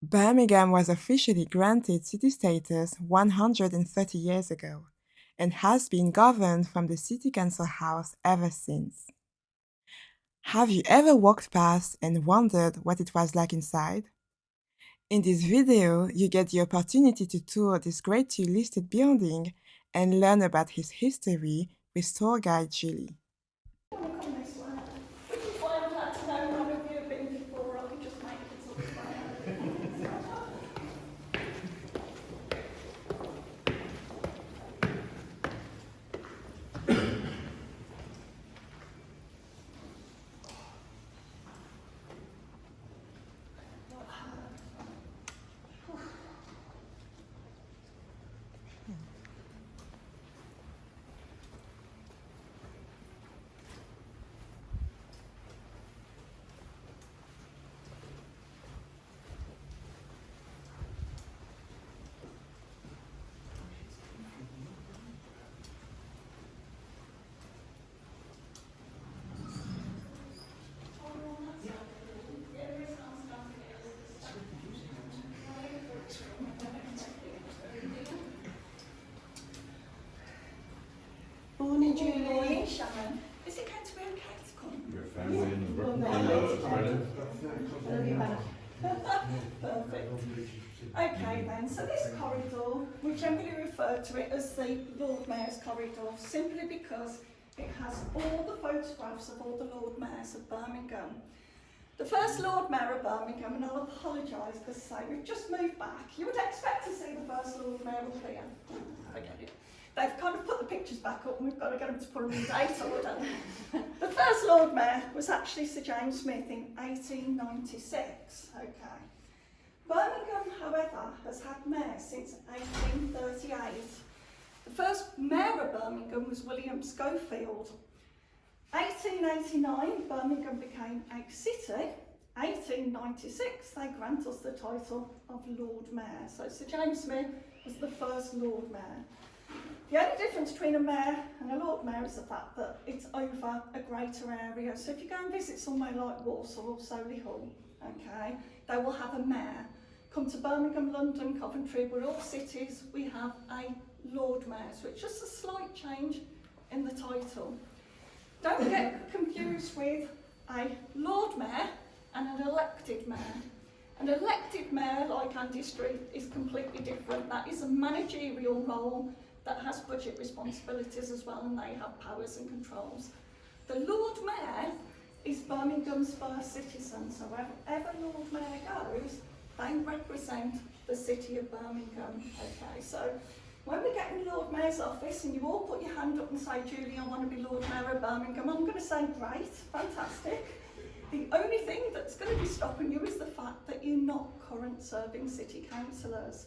Birmingham was officially granted city status 130 years ago and has been governed from the City Council House ever since. Have you ever walked past and wondered what it was like inside? In this video, you get the opportunity to tour this great two-listed building and learn about his history with tour guide Julie. Morning, Julie. Sharon. Is it going to be okay to come? Your family in Perfect. Okay then, so this corridor, we generally refer to it as the Lord Mayor's corridor, simply because it has all the photographs of all the Lord Mayors of Birmingham. The first Lord Mayor of Birmingham, and I'll apologise because we've just moved back. You would expect to see the first Lord Mayor up here. Forget it. They've kind of put the pictures back up and we've got to get them to put them in date order. The first Lord Mayor was actually Sir James Smith in 1896. Okay. Birmingham, however, has had mayors since 1838. The first mayor of Birmingham was William Schofield. 1889, Birmingham became a city. 1896, they grant us the title of Lord Mayor. So Sir James Smith was the first Lord Mayor. The only difference between a mayor and a Lord Mayor is the fact that it's over a greater area. So if you go and visit somewhere like Walsall or Solihull, okay, they will have a mayor. Come to Birmingham, London, Coventry, we're all cities, we have a Lord Mayor. So it's just a slight change in the title. Don't get confused with a Lord Mayor and an elected mayor. An elected mayor, like Andy Street, is completely different. That is a managerial role that has budget responsibilities as well, and they have powers and controls. The Lord Mayor is Birmingham's first citizen, so wherever Lord Mayor goes, they represent the city of Birmingham. Okay, so when we get in Lord Mayor's office and you all put your hand up and say, Julie, I want to be Lord Mayor of Birmingham, I'm going to say, great, fantastic. The only thing that's going to be stopping you is the fact that you're not current serving city councillors.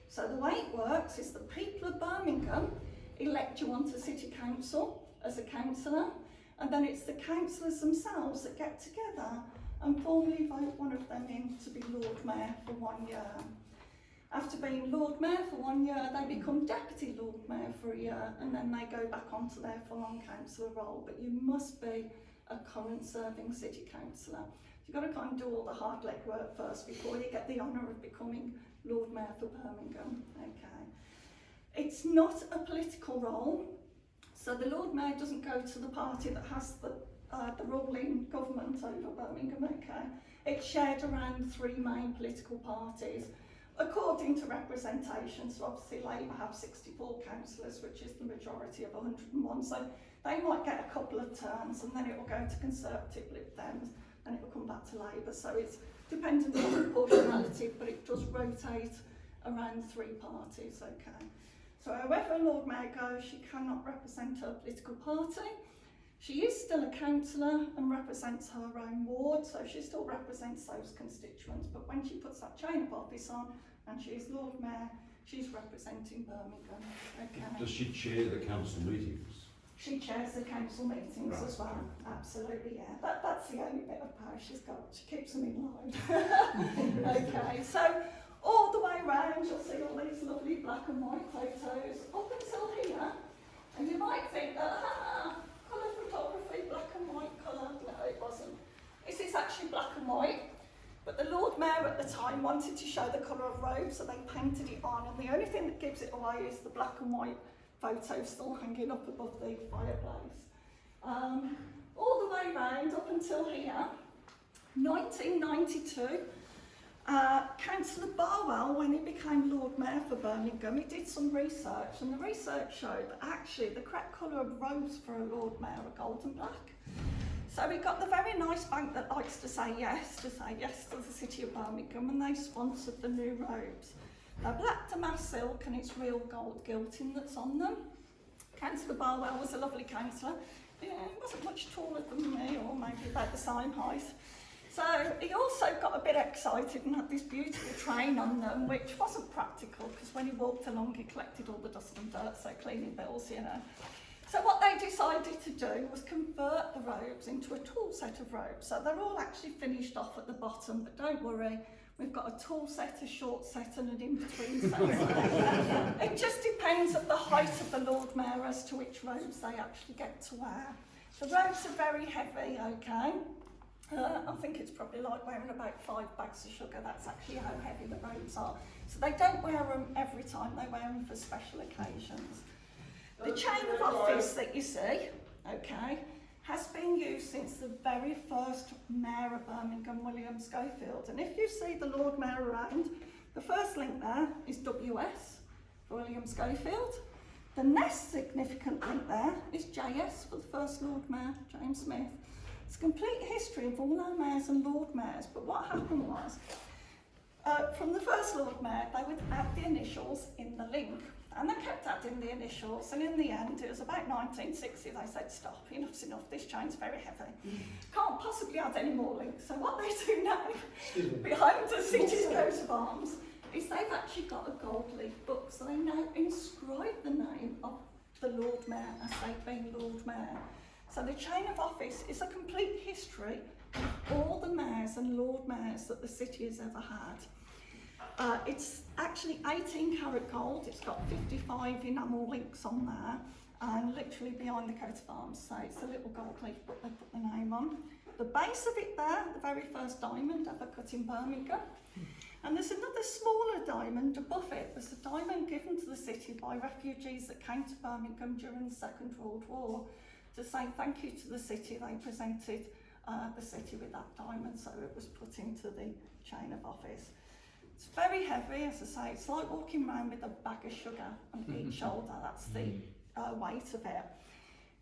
So the way it works is the people of Birmingham elect you onto city council as a councillor, and then it's the councillors themselves that get together and formally vote one of them in to be Lord Mayor for 1 year. After being Lord Mayor for 1 year, they become Deputy Lord Mayor for a year, and then they go back onto their full-on councillor role. But you must be a current serving city councillor. You've got to kind of do all the hard leg work first before you get the honour of becoming Lord Mayor for Birmingham. Okay. It's not a political role, so the Lord Mayor doesn't go to the party that has the ruling government over Birmingham. Okay. It's shared around 3 main political parties according to representation. So obviously Labour have 64 councillors, which is the majority of 101. So they might get a couple of turns and then it will go to Conservative, Lib Dems, and it will come back to Labour. So it's dependent on proportionality, but it does rotate around 3 parties. Okay. So however Lord Mayor goes, she cannot represent her political party. She is still a councillor and represents her own ward, so she still represents those constituents. But when she puts that chain of office on and she's Lord Mayor, she's representing Birmingham. Okay. Does she chair the council meetings? She chairs the council meetings as well. Absolutely, yeah. That's the only bit of power she's got. She keeps them in line. Okay, so all the way around, you'll see all these lovely black and white photos up until here, and you might think that colour photography, black and white colour. No, it wasn't. This is actually black and white, but the Lord Mayor at the time time wanted to show the colour of robes, so they painted it on, and the only thing that gives it away is the black and white photo still hanging up above the fireplace. All the way round up until here, 1992, Councillor Barwell, when he became Lord Mayor for Birmingham, he did some research, and the research showed that actually the correct colour of robes for a Lord Mayor are gold and black. So we got the very nice bank that likes to say yes to the City of Birmingham, and they sponsored the new robes. They're black damask silk and it's real gold gilting that's on them. Councillor Barwell was a lovely councillor. Yeah, he wasn't much taller than me, or maybe about the same height. So he also got a bit excited and had this beautiful train on them, which wasn't practical because when he walked along he collected all the dust and dirt, so cleaning bills, you know. So what they decided to do was convert the robes into a tall set of robes. So they're all actually finished off at the bottom, but don't worry, we've got a tall set, a short set and an in-between set. It just depends on the height of the Lord Mayor as to which robes they actually get to wear. The robes are very heavy, okay? I think it's probably like wearing about 5 bags of sugar. That's actually how heavy the robes are. So they don't wear them every time, they wear them for special occasions. The chain of office that you see, okay, has been used since the very first Mayor of Birmingham, William Schofield. And if you see the Lord Mayor around, the first link there is WS for William Schofield. The next significant link there is JS for the first Lord Mayor, James Smith. It's a complete history of all our mayors and Lord Mayors, but what happened was, from the first Lord Mayor, they would add the initials in the link, and they kept adding the initials, and in the end, it was about 1960, they said, stop, enough's enough, this chain's very heavy. Can't possibly add any more links. So what they do now, behind the city's coat of arms, is they've actually got a gold leaf book, so they now inscribe the name of the Lord Mayor as they've been Lord Mayor. So the chain of office is a complete history of all the mayors and Lord Mayors that the city has ever had. It's actually 18 karat gold, it's got 55 enamel links on there, and literally behind the coat of arms, so it's a little gold leaf book they put the name on. The base of it there, the very first diamond ever cut in Birmingham. And there's another smaller diamond above it. There's a diamond given to the city by refugees that came to Birmingham during the Second World War. To say thank you to the city, they presented the city with that diamond, so it was put into the chain of office. It's very heavy, as I say, it's like walking around with a bag of sugar on each shoulder, that's the weight of it.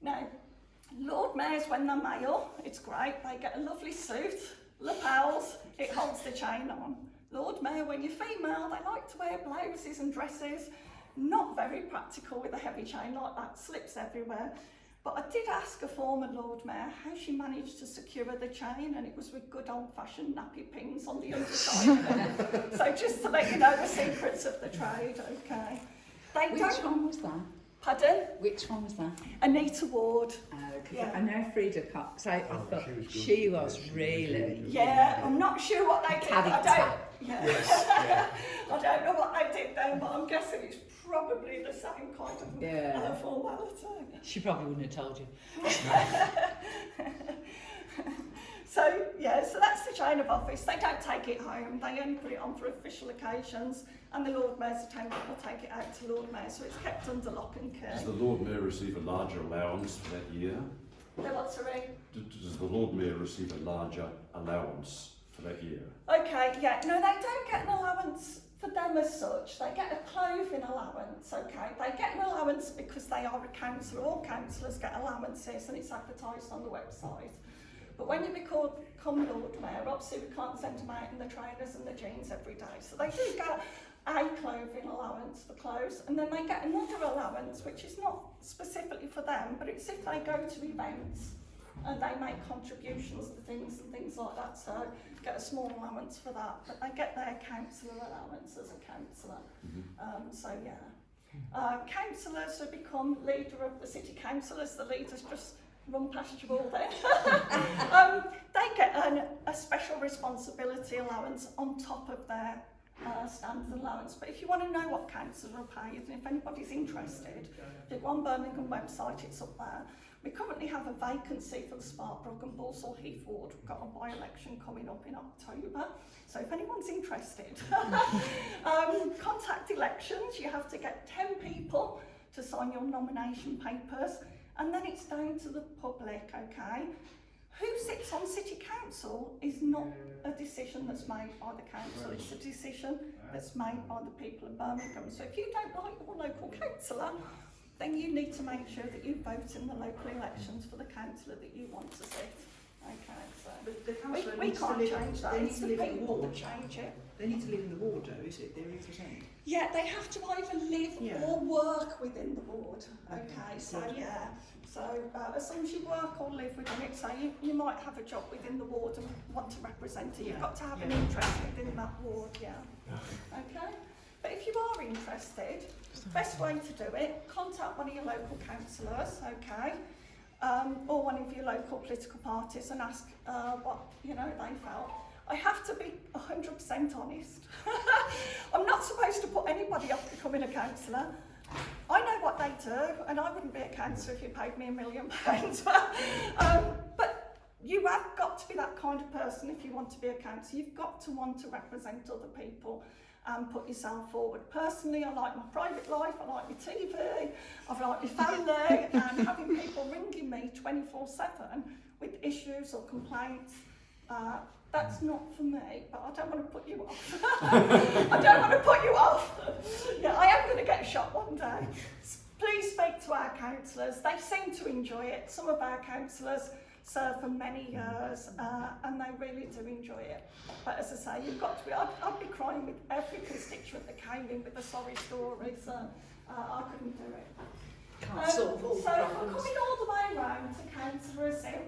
Now, Lord Mayors, when they're male, it's great, they get a lovely suit, lapels, it holds the chain on. Lord Mayor, when you're female, they like to wear blouses and dresses, not very practical with a heavy chain like that, slips everywhere. But I did ask a former Lord Mayor how she managed to secure the chain, and it was with good old-fashioned nappy pins on the underside of it. So just to let you know the secrets of the trade, okay. Which one was that? Pardon? Which one was that? Anita Ward. Yeah. I know Frida Cox. I thought she was really. Yeah, I'm not sure what they did. I don't know what they did then, but I'm guessing it's probably the same kind of formality. She probably wouldn't have told you. So that's the chain of office. They don't take it home, they only put it on for official occasions, and the Lord Mayor's attendant will take it out to Lord Mayor, so it's kept under lock and key. Does the Lord Mayor receive a larger allowance for that year? Does the Lord Mayor receive a larger allowance for that year? Okay, yeah, no, they don't get an allowance for them as such. They get a clothing allowance, okay? They get an allowance because they are a councillor. All councillors get allowances and it's advertised on the website. But when you become Lord Mayor, obviously we can't send them out in the trainers and the jeans every day. So they do get a clothing allowance for clothes, and then they get another allowance, which is not specifically for them, but it's if they go to events and they make contributions to things and things like that, so get a small allowance for that, but they get their councillor allowance as a councillor. Councillors have become leader of the city councillors, the leaders just run past you all then. They get a special responsibility allowance on top of their standard allowance. But if you want to know what councillors are paid, and if anybody's interested, the One Birmingham website, it's up there. We currently have a vacancy for the Sparkbrook and Balsall Heath ward. We've got a by-election coming up in October. So if anyone's interested, contact elections. You have to get 10 people to sign your nomination papers, and then it's down to the public, okay? Who sits on City Council is not a decision that's made by the council, it's a decision that's made by the people of Birmingham. So if you don't like your local councillor, then you need to make sure that you vote in the local elections for the councillor that you want to sit. Okay, so But the councillor we needs to can't live, change that, they it's need the to live in the people ward. that change it. They need to live in the ward though, is it? They represent. Yeah, they have to either live Yeah. or work within the ward. Okay, Okay, so good. yeah. So as long as you work or live within it, so you might have a job within the ward and want to represent it. You've Yeah, got to have an yeah. interest within that ward, yeah. Okay? But if you are interested, best way to do it, contact one of your local councillors, okay? Or one of your local political parties and ask what, you know, they felt. I have to be 100% honest. I'm not supposed to put anybody off becoming a councillor. I know what they do, and I wouldn't be a councillor if you paid me £1 million. But you have got to be that kind of person if you want to be a councillor. You've got to want to represent other people and put yourself forward. Personally, I like my private life, I like my TV, I like my family, and having people ringing me 24/7 with issues or complaints, that's not for me, but I don't want to put you off. I don't want to put you off. Yeah, I am going to get shot one day. Please speak to our councillors. They seem to enjoy it. Some of our councillors serve for many years and they really do enjoy it. But as I say, you've got to be, I'd be crying with every constituent that came in with a sorry story, so I couldn't do it. Can't solve all the So we're problems. coming all the way around to councillorism.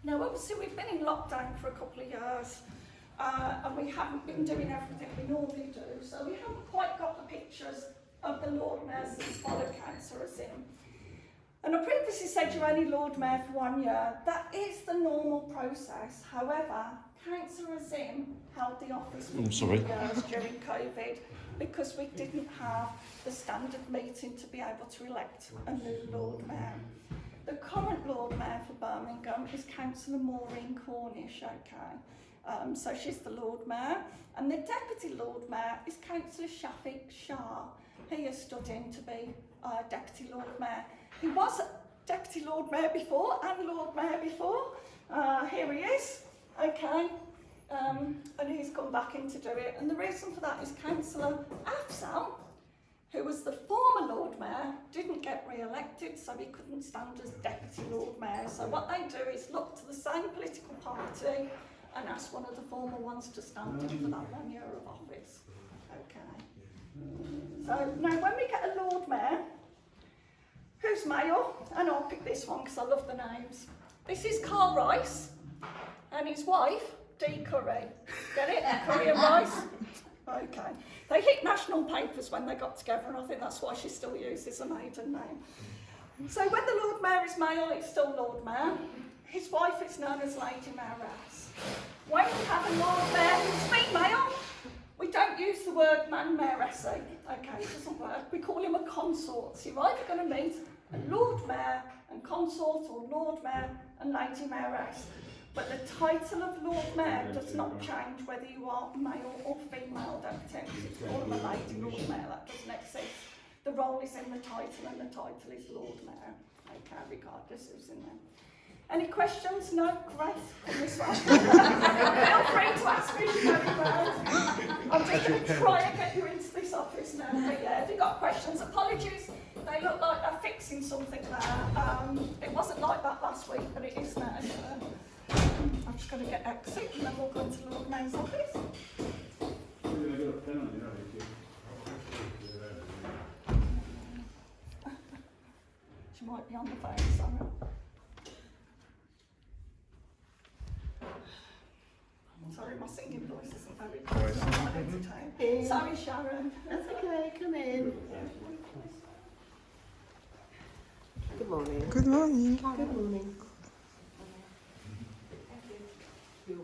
Now obviously we've been in lockdown for a couple of years and we haven't been doing everything we normally do, so we haven't quite got the pictures of the Lord Mayors that's followed councillorism. And I previously said you're only Lord Mayor for 1 year. That is the normal process. However, councillorism held the office for 2 years during COVID because we didn't have the standard meeting to be able to elect a new Lord Mayor. The current Lord Mayor for Birmingham is Councillor Maureen Cornish, okay? So she's the Lord Mayor, and the Deputy Lord Mayor is Councillor Shafiq Shah. He is stood in to be Deputy Lord Mayor. He was Deputy Lord Mayor before and Lord Mayor before. Here he is, okay? And he's come back in to do it. And the reason for that is Councillor Afzal, who was the former Lord Mayor, didn't get re-elected, so he couldn't stand as Deputy Lord Mayor. So what they do is look to the same political party and ask one of the former ones to stand in for that 1 year of office. Okay. So now when we get a Lord Mayor, who's male, and I'll pick this one because I love the names. This is Carl Rice and his wife, Dee Curry. Get it? Curry and Rice? Okay. They hit national papers when they got together, and I think that's why she still uses a maiden name. So when the Lord Mayor is male, it's still Lord Mayor. His wife is known as Lady Mayoress. When we have a Lord Mayor who's female, we don't use the word man mayoress. Okay, it doesn't work. We call him a consort. So you're either going to meet a Lord Mayor and consort, or Lord Mayor and Lady Mayoress. But the title of Lord Mayor does not change whether you are male or female deputy. It's all of a Lady Lord Mayor, that doesn't exist. The role is in the title, and the title is Lord Mayor. Okay, regardless who's in there. Any questions? No? Great. On this one. Feel free to ask me. I'm just going to try and get you into this office now. But yeah, if you've got questions, apologies. They look like they're fixing something there. It wasn't like that last week, but it is now. I'm just going to get exit and then we'll go into Lord Mayor's office. She might be on the phone, sorry. Sorry, my singing voice isn't very good. So I'm not entertained. Sorry, Sharon. That's okay, come in. Good morning. Good morning. Good morning. Thank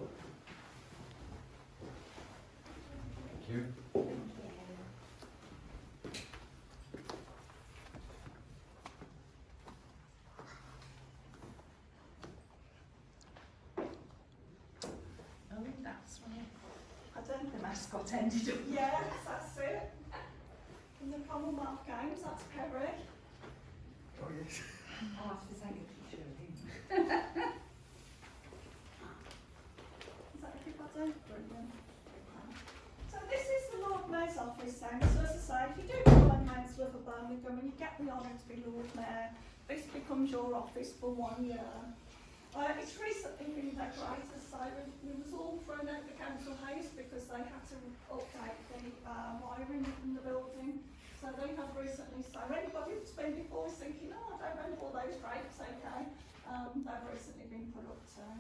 you. mascot ended up. Yes, that's it. In the Commonwealth Games, that's Perry. Oh, yes. I'll have to take a picture of him. Is that everybody? Brilliant. So this is the Lord Mayor's office then. So as I say, if you do join Mansworth of Birmingham and you get the honour to be Lord Mayor, this becomes your office for 1 year. It's recently been decorated, so we was all thrown out the council house because they had to update the wiring in the building. So they have recently, so anybody who's been before is thinking, oh, I don't remember all those drapes, okay. They've recently been put up too.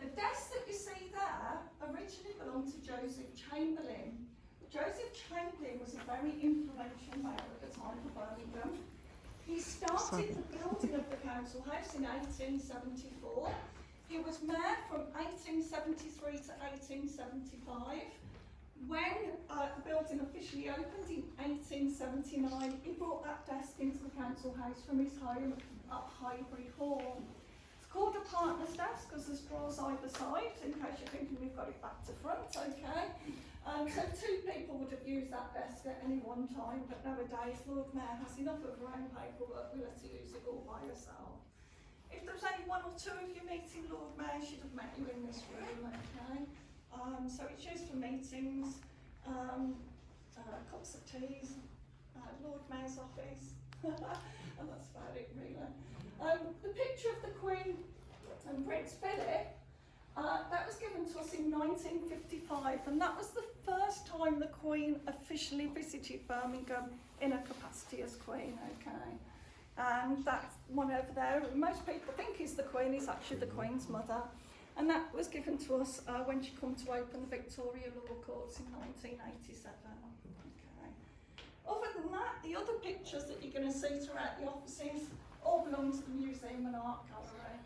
The desk that you see there originally belonged to Joseph Chamberlain. Joseph Chamberlain was a very influential mayor at the time of Birmingham. He started the building of the council house in 1874. He was mayor from 1873 to 1875. When the building officially opened in 1879, he brought that desk into the council house from his home at Highbury Hall. It's called a partner's desk because there's drawers either side, in case you're thinking we've got it back to front, okay. So 2 people would have used that desk at any one time, but nowadays Lord Mayor has enough of her own paperwork, we let her use it all by herself. If there was only 1 or 2 of you meeting Lord Mayor, she'd have met you in this room, okay. So it's used for meetings, cups of teas, Lord Mayor's office, and that's about it really. The picture of the Queen and Prince Philip, that was given to us in 1955, and that was the first time the Queen officially visited Birmingham in her capacity as Queen, okay. And that one over there, most people think is the Queen, is actually the Queen's mother. And that was given to us when she came to open the Victoria Law Courts in 1987. Okay. Other than that, the other pictures that you're going to see throughout the offices all belong to the museum and art gallery.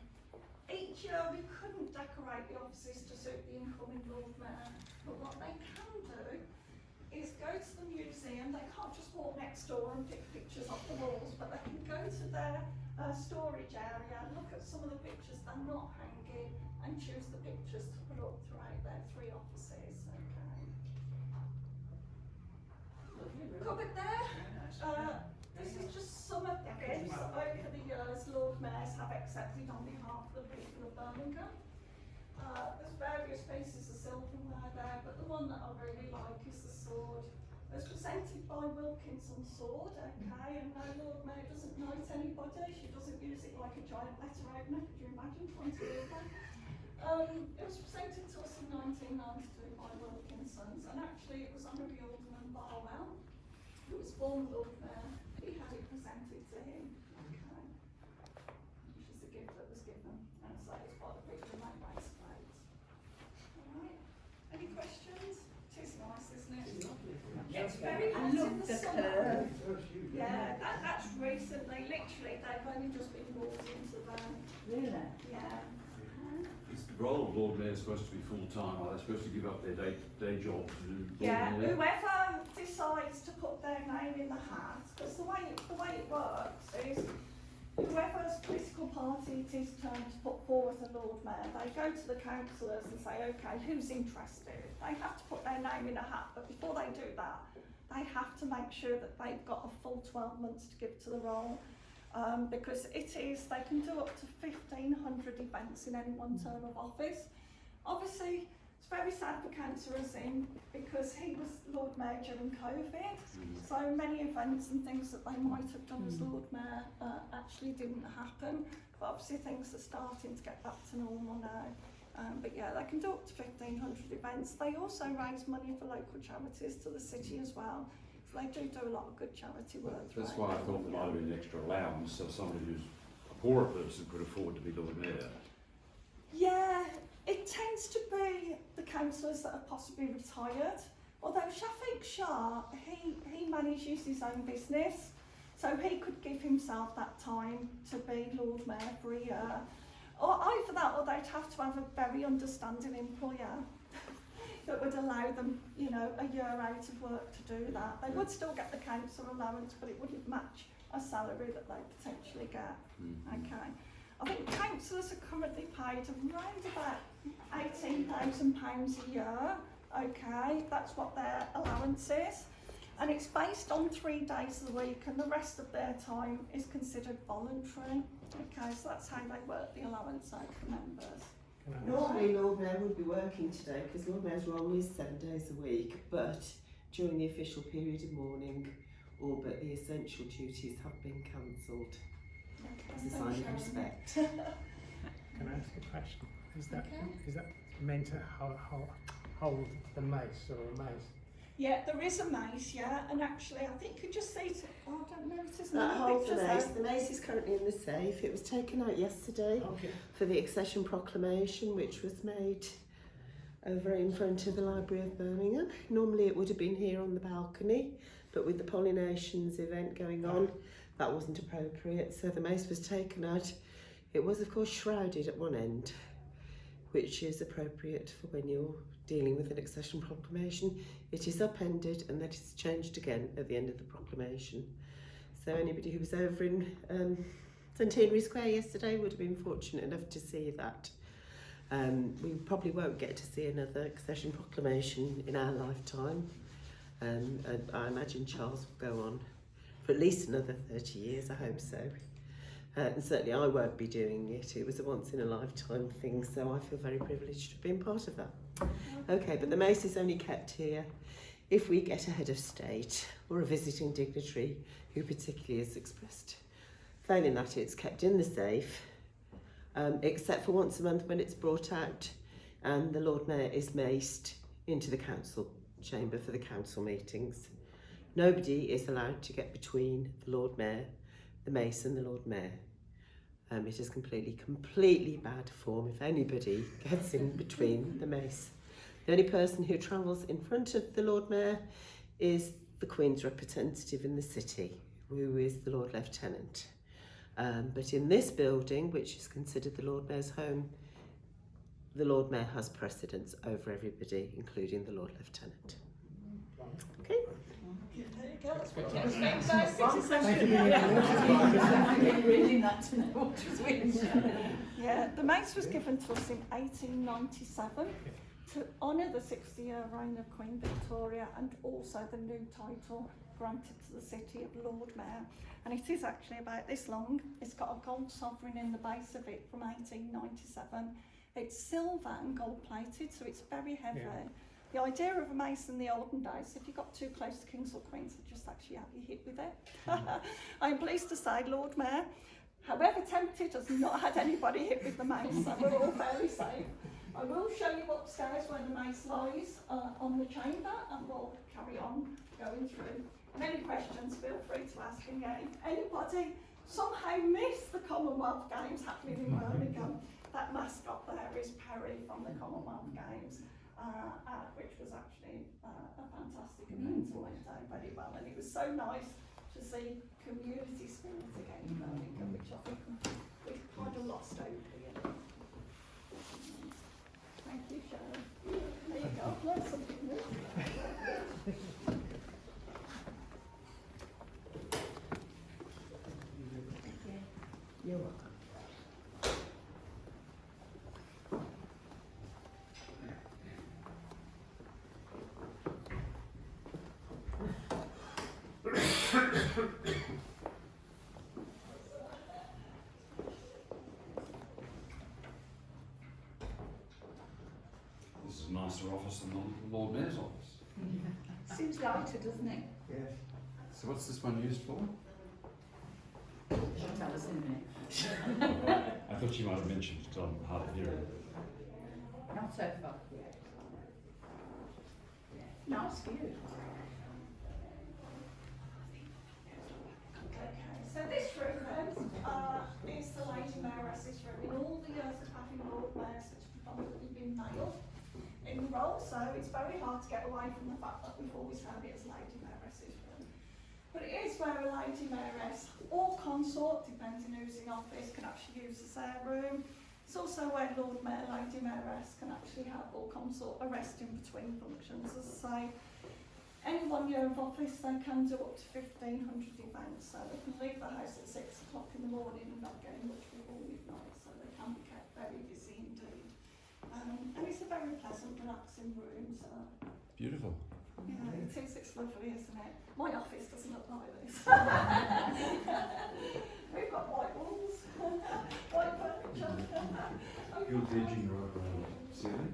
Each year we couldn't decorate the offices to suit the incoming Lord Mayor, but what they can do is go to the museum. They can't just walk next door and pick pictures off the walls, but they can go to their storage area, look at some of the pictures they're not hanging, and choose the pictures to put up throughout their 3 offices. Okay. Cupboard there. This is just some of the gifts that over the years Lord Mayors have accepted on behalf of the people of Birmingham. There's various pieces of silverware there, but the one that I really like is the sword. It was presented by Wilkinson's sword, okay, and no Lord Mayor doesn't knight anybody. She doesn't use it like a giant letter opener. Could you imagine trying to do that? It was presented to us in 1992 by Wilkinson's, and actually it was Honorary Alderman Barwell, who was former Lord Mayor. He had it presented to him, okay, which is the gift that was given, and so it's quite a picture made by his plate. Alright, any questions? It is nice, isn't it? It's very hot in the summer. Yeah, that's recently, literally, they've only just been brought into them. Really? Yeah. Is the role of Lord Mayor supposed to be full-time? Are they supposed to give up their day job to do Yeah, Lord Mayor? whoever decides to put their name in the hat, because the way it works is whoever's political party it is turned to put forward as a Lord Mayor, they go to the councillors and say, okay, who's interested? They have to put their name in a hat, but before they do that, they have to make sure that they've got a full 12 months to give to the role. Because they can do up to 1,500 events in any one term of office. Obviously, it's very sad for Councillor Azim because he was Lord Mayor during COVID. So many events and things that they might have done as Lord Mayor actually didn't happen. But obviously things are starting to get back to normal now. But yeah, they can do up to 1,500 events. They also raise money for local charities to the city as well. They do a lot of good charity work. That's why I thought there might have been an extra allowance so somebody who's a poorer person could afford to be Lord Mayor. Yeah, it tends to be the councillors that are possibly retired. Although Shafiq Shah, he manages his own business, so he could give himself that time to be Lord Mayor for a year. Or either that, or they'd have to have a very understanding employer that would allow them, you know, a year out of work to do that. They would still get the council allowance, but it wouldn't match a salary that they potentially get. Okay. I think councillors are currently paid around about £18,000 a year. Okay, that's what their allowance is. And it's based on 3 days a week, and the rest of their time is considered voluntary. Okay, so that's how they work the allowance out for members. Normally Lord Mayor would be working today because Lord Mayor's role is 7 days a week, but during the official period of mourning, all but the essential duties have been cancelled as a sign of respect. Can I ask a question? Is that meant to hold the mace or a mace? Yeah, there is a mace, yeah, and actually I think you just see it. Oh, I don't know, it isn't That in the holds the pictures mace. though. The mace is currently in the safe. It was taken out yesterday for the accession proclamation, which was made over in front of the Library of Birmingham. Normally it would have been here on the balcony, but with the Pollinations event going on, that wasn't appropriate, so the mace was taken out. It was of course shrouded at one end, which is appropriate for when you're dealing with an accession proclamation. It is upended and then it's changed again at the end of the proclamation. So anybody who was over in Centenary Square yesterday would have been fortunate enough to see that. We probably won't get to see another accession proclamation in our lifetime. And I imagine Charles will go on for at least another 30 years, I hope so. And certainly I won't be doing it. It was a once in a lifetime thing, so I feel very privileged to have been part of that. Okay, but the mace is only kept here if we get a head of state or a visiting dignitary who particularly is expressed. Failing that, it's kept in the safe, except for once a month when it's brought out and the Lord Mayor is maced into the council chamber for the council meetings. Nobody is allowed to get between the Lord Mayor, the mace and the Lord Mayor. It is completely bad form if anybody gets in between the mace. The only person who travels in front of the Lord Mayor is the Queen's representative in the city, who is the Lord Lieutenant. But in this building, which is considered the Lord Mayor's home, the Lord Mayor has precedence over everybody, including the Lord Lieutenant. Okay. There you go, that's what you Reading that to know what was which. Yeah, the mace was given to us in 1897 to honour the 60-year reign of Queen Victoria and also the new title granted to the city of Lord Mayor. And it is actually about this long. It's got a gold sovereign in the base of it from 1897. It's silver and gold plated, so it's very heavy. Yeah. The idea of a mace in the olden days, if you got too close to kings or queens, they'd just actually have you hit with it. I'm pleased to say Lord Mayor, however tempted, has not had anybody hit with the mace, so we're all fairly safe. I will show you upstairs where the mace lies on the chamber, and we'll carry on going through. And any questions, feel free to ask. And yeah, if anybody somehow missed the Commonwealth Games happening in Birmingham, that mascot there is Perry from the Commonwealth Games. Which was actually a fantastic event and went down very well, and it was so nice to see community spirit again in Birmingham, which I think we've kind of lost over here. Thank you, Sharon. There you go, learn something new. You're welcome. This is a nicer office than the Lord Mayor's office. Seems lighter, doesn't it? Yes. So what's this one used for? She'll tell us in a minute. I thought you might have mentioned it on hard of hearing. Not so far. Nice view. Okay, so this room then is the Lady Mayoress's room. In all the years of having Lord Mayors, it's predominantly been male in the role, so it's very hard to get away from the fact that we've always had it as Lady Mayoress's room. But it is where a Lady Mayoress or consort, depending who's in office, can actually use as their room. It's also where Lord Mayor, Lady Mayoress can actually have or consort a rest in between functions. As I say, any 1 year of office, they can do up to 1,500 events, so they can leave the house at 6 o'clock in the morning and not get much before midnight, so they can be kept very busy indeed. And it's a very pleasant, relaxing room, so Beautiful. yeah, it is, it's lovely, isn't it? My office doesn't look like this. We've got white walls, white furniture. Good edging right around the ceiling.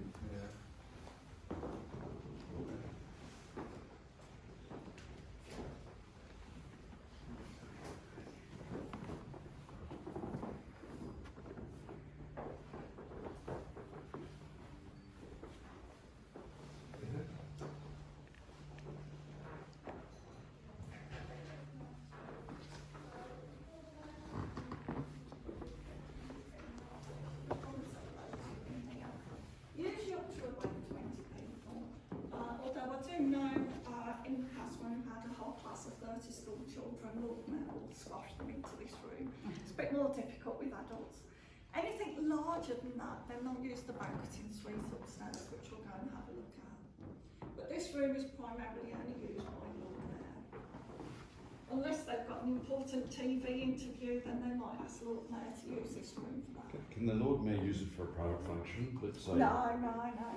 Usually up to about 20 people, although I do know in the past when we've had a whole class of 30 school children, Lord Mayor will squash them into this room. It's a bit more difficult with adults. Anything larger than that, then they'll use the banqueting suite upstairs, which we'll go and have a look at. But this room is primarily only used by Lord Mayor. Unless they've got an important TV interview, then they might ask Lord Mayor to use this room for that. Can the Lord Mayor use it for a private function? Let's say. No,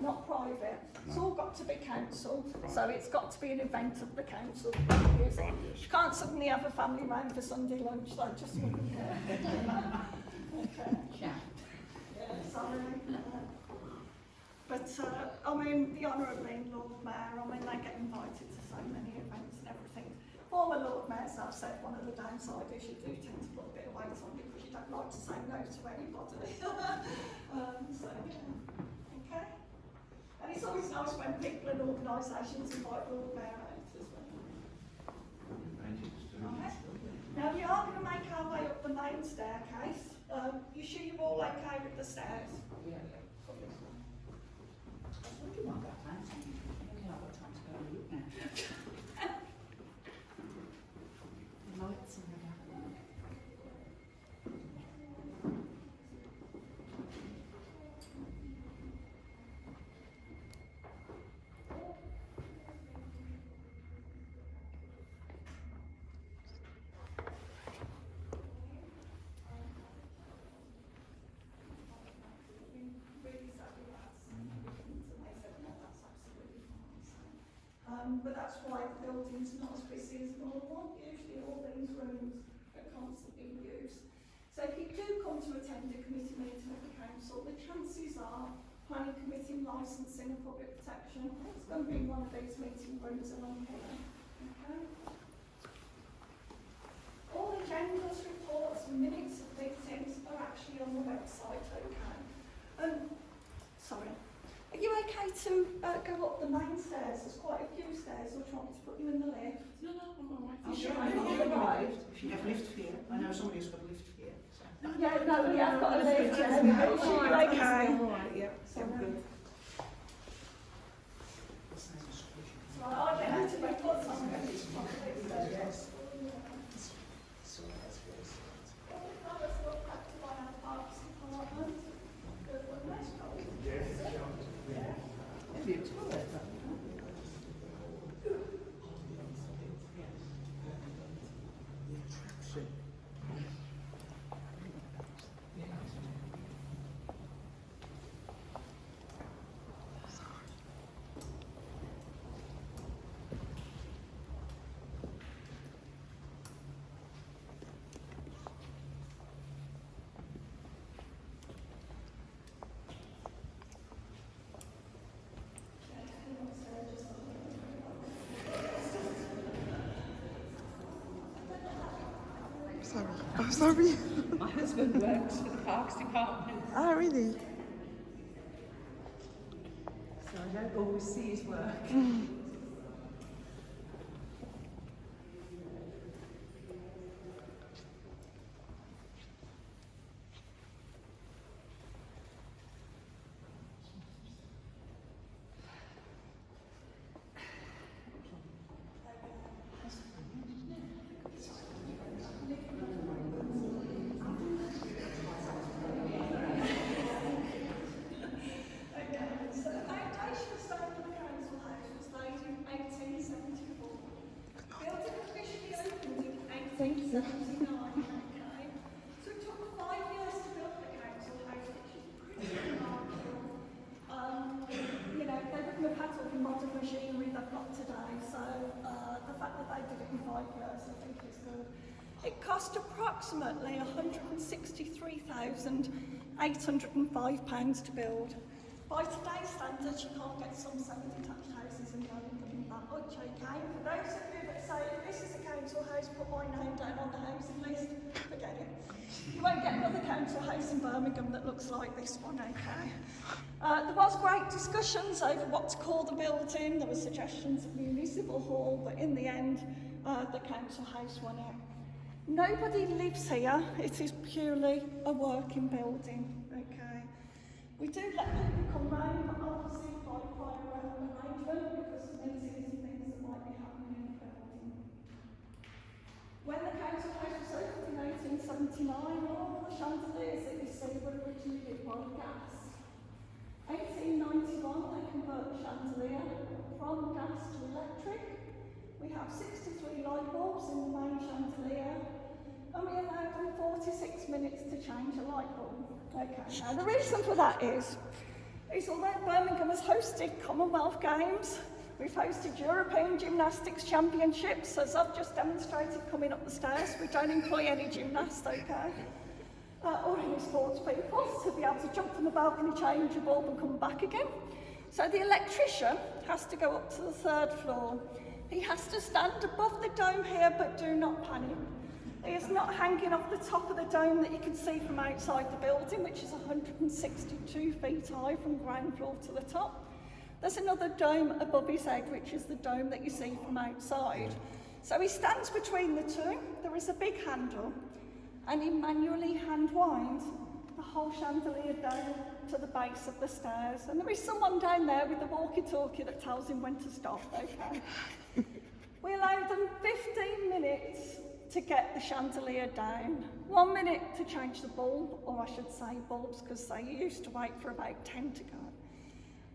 not private. It's all got to be council, so it's got to be an event of the council. Use it. You can't suddenly have a family round for Sunday lunch, that just wouldn't work. Okay. Yeah, sorry. But I mean, the honour of being Lord Mayor, I mean, they get invited to so many events and everything. Former Lord Mayors have said one of the downsides is you do tend to put a bit of weight on because you don't like to say no to anybody. So, yeah. Okay. And it's always nice when people and organisations invite Lord Mayor out as well. Okay. Now we are going to make our way up the main staircase. You sure you're all okay with the stairs? Yeah. What do you want that time? I don't know what time to go to look now. Lights in the garden. But that's why the building's not as busy as the normal one. Usually all these rooms are constantly in use. So if you do come to attend a committee meeting of the council, the chances are planning committee, licensing and public protection, it's going to be in one of these meeting rooms along here. Okay. All agendas, reports and minutes of meetings are actually on the website, okay. Sorry. Are you okay to go up the main stairs? There's quite a few stairs, or do you want me to put you in the lift? No, I'm all right. You sure you've arrived? If you have lift here, I know somebody's got a lift here. So. Yeah, no, we have got a lift. Yeah, I'm okay. all right, yeah. So, good. so I'll get out of my thoughts on this. Yes. Sorry. Oh, sorry. My husband works for the Parks Department, Ah, really? so I don't always see his work. Thank you. 79, okay. So it took 5 years to build the council house, which is pretty remarkable. Yes, I think it's good. It cost approximately £163,805 to build. By today's standards, you can't get some semi-detached houses in Birmingham that much, okay? For those of you that say, if this is a council house, put my name down on the housing list, forget it. You won't get another council house in Birmingham that looks like this one, okay? There was great discussions over what to call the building. There were suggestions of municipal hall, but in the end, the council house won out. Nobody lives here. It is purely a working building, okay? We do let people come round, but obviously by private arrangement because of meetings and things that might be happening in the building. When the council house was opened in 1879, all the chandeliers that you see were originally lit by gas. 1891, they convert the chandelier from gas to electric. We have 63 light bulbs in the main chandelier, and we allow them 46 minutes to change a light bulb. Okay, now the reason for that is although Birmingham has hosted Commonwealth Games, we've hosted European Gymnastics Championships, as I've just demonstrated coming up the stairs. We don't employ any gymnasts, okay? Or any sports people to be able to jump from the balcony, change a bulb and come back again. So the electrician has to go up to the 3rd floor. He has to stand above the dome here, but do not panic. He is not hanging off the top of the dome that you can see from outside the building, which is 162 feet high from ground floor to the top. There's another dome above his head, which is the dome that you see from outside. So he stands between the two. There is a big handle, and he manually hand winds the whole chandelier down to the base of the stairs. And there is someone down there with the walkie-talkie that tells him when to stop, okay? We allow them 15 minutes to get the chandelier down. 1 minute to change the bulb, or I should say bulbs, because they used to wait for about 10 to go.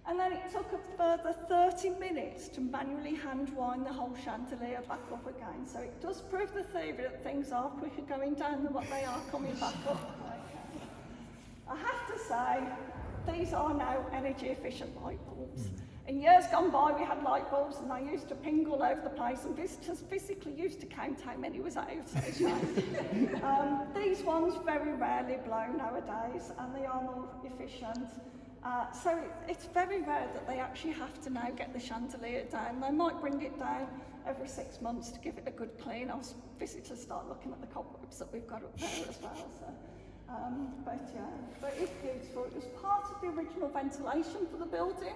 And then it took a further 30 minutes to manually hand wind the whole chandelier back up again. So it does prove the theory that things are quicker going down than what they are coming back up. Okay. I have to say, these are now energy efficient light bulbs. In years gone by, we had light bulbs and they used to ping all over the place, and visitors physically used to count how many was out. These ones very rarely blow nowadays, and they are more efficient. So it's very rare that they actually have to now get the chandelier down. They might bring it down every 6 months to give it a good clean. As visitors start looking at the cobwebs that we've got up there as well. So. But it's beautiful. It was part of the original ventilation for the building.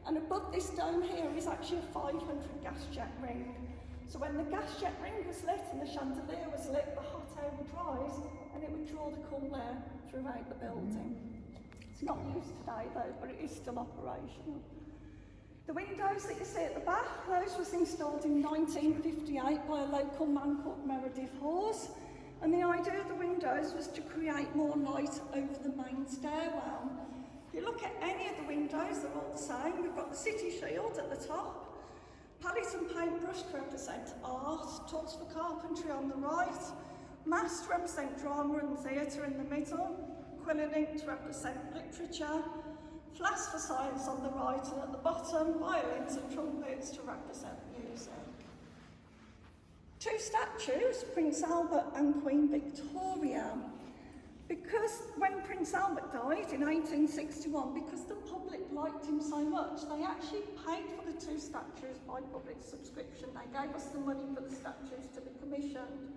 And above this dome here is actually a 500 gas jet ring. So when the gas jet ring was lit and the chandelier was lit, the hot air would rise and it would draw the cool air throughout the building. It's not used today though, but it is still operational. The windows that you see at the back, those was installed in 1958 by a local man called Meredith Hawes. And the idea of the windows was to create more light over the main stairwell. If you look at any of the windows, they're all the same. We've got the city shield at the top, palette and paintbrush to represent art, tools for carpentry on the right, mass to represent drama and theatre in the middle, quill and ink to represent literature, flask for science on the right, and at the bottom, violins and trumpets to represent music. Two statues, Prince Albert and Queen Victoria. Because when Prince Albert died in 1861, because the public liked him so much, they actually paid for the two statues by public subscription. They gave us the money for the statues to be commissioned.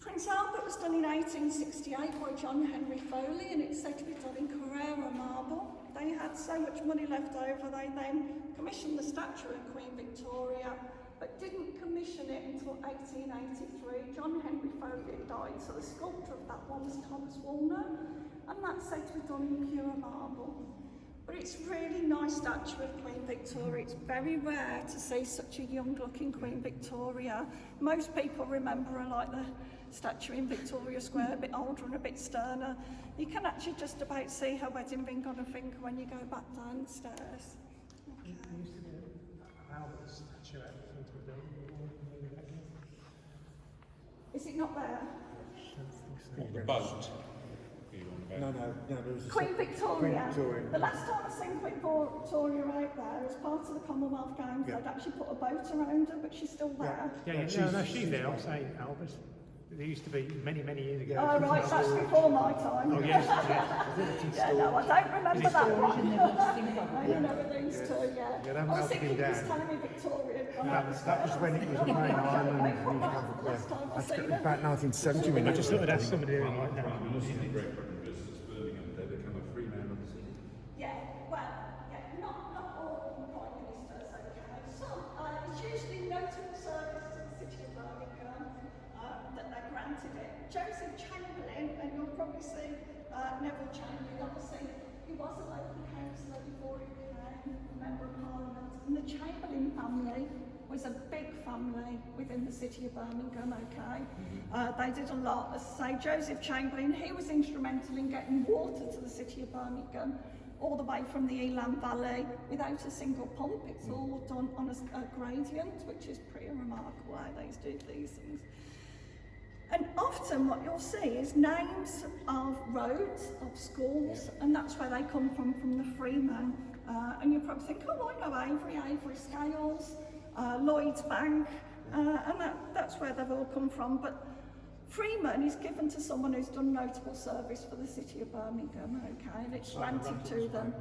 Prince Albert was done in 1868 by John Henry Foley, and it's said to be done in Carrara marble. They had so much money left over, they then commissioned the statue of Queen Victoria, but didn't commission it until 1883. John Henry Foley had died, so the sculptor of that one was Thomas Woolner, and that's said to be done in pure marble. But it's a really nice statue of Queen Victoria. It's very rare to see such a young-looking Queen Victoria. Most people remember her like the statue in Victoria Square, a bit older and a bit sterner. You can actually just about see her wedding ring on her finger when you go back down the stairs. Okay. You used to get Albert's statue out in front of the building. Is it not there? I don't think so. What, the boat? You on about? No, there was a Queen Victoria. Queen Victoria. The last time I seen Queen Victoria out there, as part of the Commonwealth Games, they'd actually put a boat around her, but she's still there. She's there. I'm saying Albert. There used to be many years ago. Oh right, that's before my time. Oh yes, Yeah, no, I don't remember that one. I remember these two, yeah. Yeah, that I must was have thinking been he was down. telling me Victoria. That was when it was a main island. Last time I seen her. About 1970 when I it just thought I'd ask somebody right now. Great Britain visits Birmingham, they become a free man of the city. Yeah, well, yeah, not all prime ministers, okay. Some, it's usually notable service to the city of Birmingham that they granted it. Joseph Chamberlain, and you'll probably see Neville Chamberlain, obviously, he was a local councillor before he became a member of Parliament. And the Chamberlain family was a big family within the city of Birmingham, okay? They did a lot. As I say, Joseph Chamberlain, he was instrumental in getting water to the city of Birmingham, all the way from the Elam Valley, without a single pump. It's all done on a gradient, which is pretty remarkable how they do these things. And often what you'll see is names of roads, of schools, and that's where they come from the freemen. And you probably think, oh, I know Avery Scales, Lloyd's Bank, and that's where they've all come from. But freeman is given to someone who's done notable service for the city of Birmingham, okay, and it's granted to them.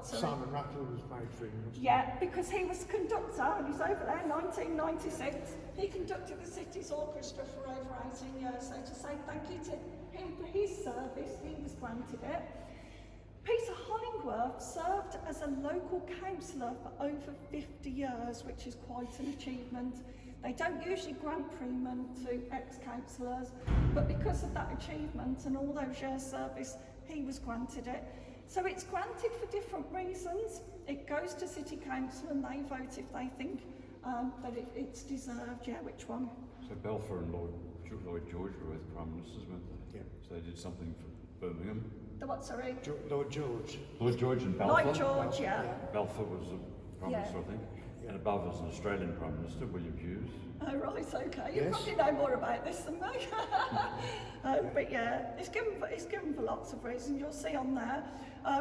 Simon Rattle was made freeman. Yeah, because he was conductor, and he's over there, 1996. He conducted the city's orchestra for over 18 years, so to say thank you to him for his service, he was granted it. Peter Hollingworth served as a local councillor for over 50 years, which is quite an achievement. They don't usually grant freemen to ex-councillors, but because of that achievement and all those years' service, he was granted it. So it's granted for different reasons. It goes to City Council and they vote if they think that it's deserved. Yeah, which one? So Balfour and Lloyd George were both prime ministers, weren't they? Yeah. So they did something for Birmingham. The what, sorry? Lord George. Lord George and Balfour. Lloyd George, yeah. Balfour was the prime minister, I think. And above was an Australian prime minister, William Hughes. Oh right, okay. You probably know more about this than me. But yeah, it's given for lots of reasons. You'll see on there.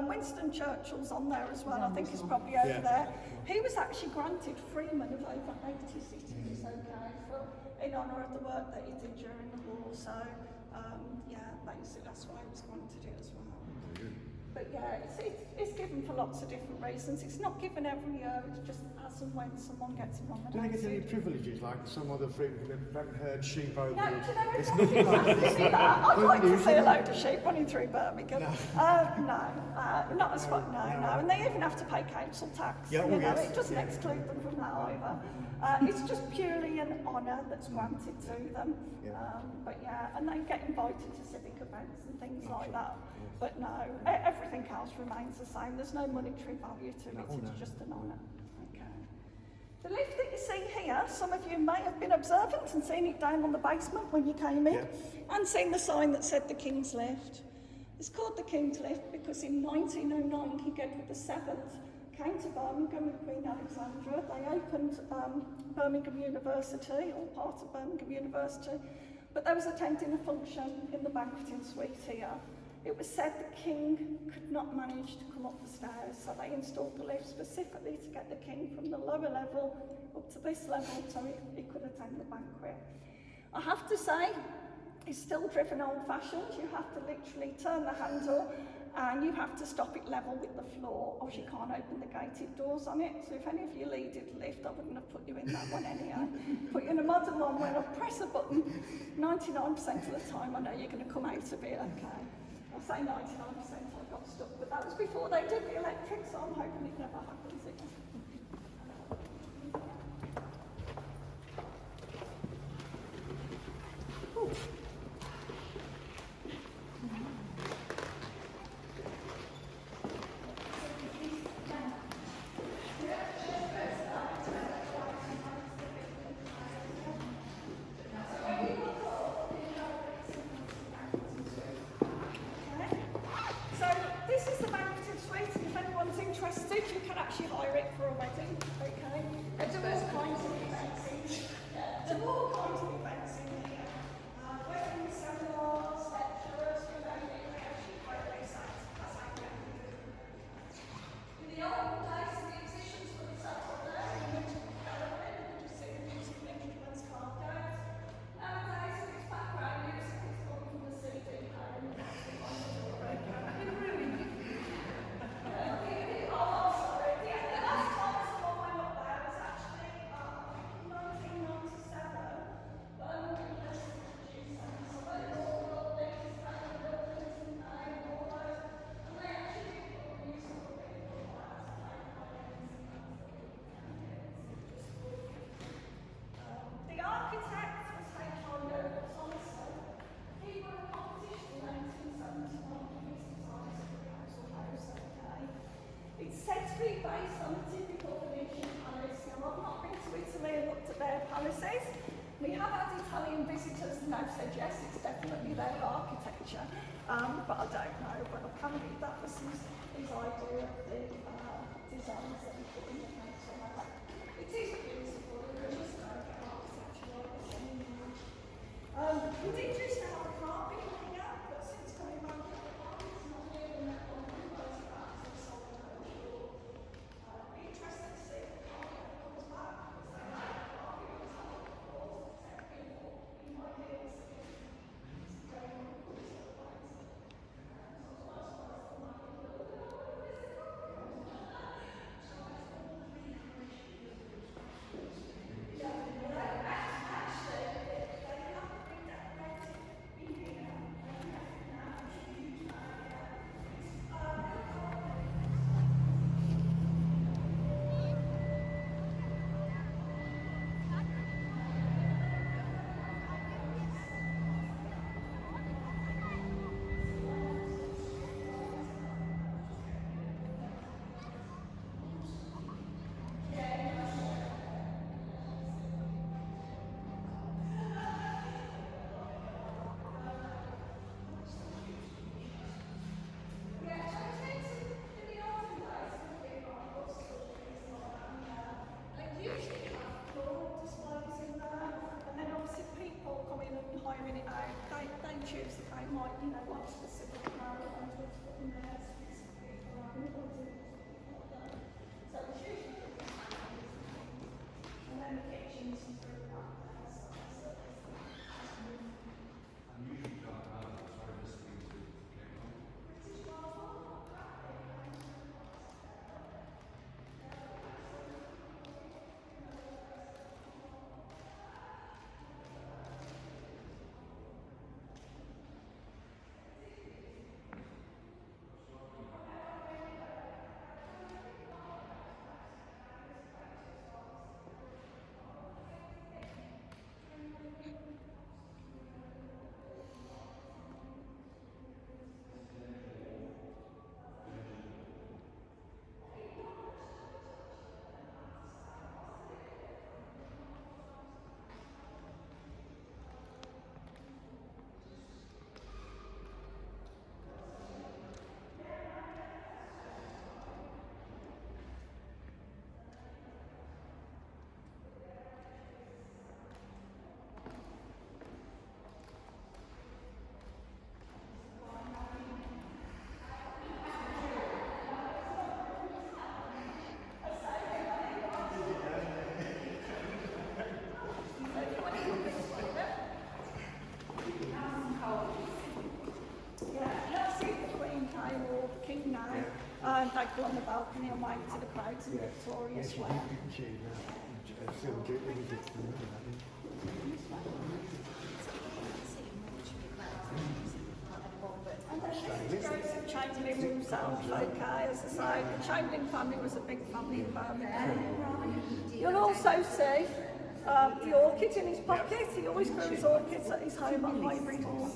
Winston Churchill's on there as well. I think he's probably over there. He was actually granted freeman of over 80 cities, okay, in honour of the work that he did during the war. So yeah, basically that's why he was granted it as well. But yeah, it's given for lots of different reasons. It's not given every year, it's just as and when someone gets nominated. Do they get any privileges like some other freemen that haven't heard sheep over? No, do you know exactly I'd like to see a load of sheep running through Birmingham. No, not as far, no. And they even have to pay council tax. Yeah, It doesn't exclude them from that either. It's just purely an honour that's granted to them. But yeah, and they get invited to civic events and things like that. But no, everything else remains the same. There's no monetary value to it, it's just an honour. Okay. The lift that you see here, some of you may have been observant and seen it down on the basement when you came in, and seen the sign that said the King's Lift. It's called the King's Lift because in 1909 King Edward VII came to Birmingham with Queen Alexandra. They opened Birmingham University, or part of Birmingham University, but they was attending a function in the Banqueting Suite here. It was said the king could not manage to come up the stairs, so they installed the lift specifically to get the king from the lower level up to this level so he could attend the banquet. I have to say, it's still driven old-fashioned. You have to literally turn the handle and you have to stop it level with the floor, or you can't open the gated doors on it. So if any of you needed a lift, I wouldn't have put you in that one anyhow. Put you in a modern one where I press a button, 99% of the time I know you're going to come out of it, okay. I say 99%, I got stuck, but that was before they did the electric, so I'm hoping it never happens again. Ooh. So this is the Banqueting Suite, and if anyone's interested, you can actually hire it for based on a typical Venetian palace. Now, I've not been to Italy and looked at their palaces. We have had Italian visitors and they've said yes, it's definitely their architecture, but I don't know. But apparently that was his idea of the designs that he put in the council. It is beautiful, there is no architecture like this anymore. We did used to have a carpet hanging out, but since coming back to the carpet, it's not here and that one of those back to the solid be interested to see if the carpet comes back. Choose that they might, you know, want specific amount of put in there, specific people around it, so it's usually and then the kitchens and through that. They go on the balcony and wave to the crowds in Victoria Square. And then this is Joseph Chamberlain himself, okay, as I say, the Chamberlain family was a big family in Birmingham. You'll also see the orchid in his pocket. He always grew his orchids at his home at Highbury Hall.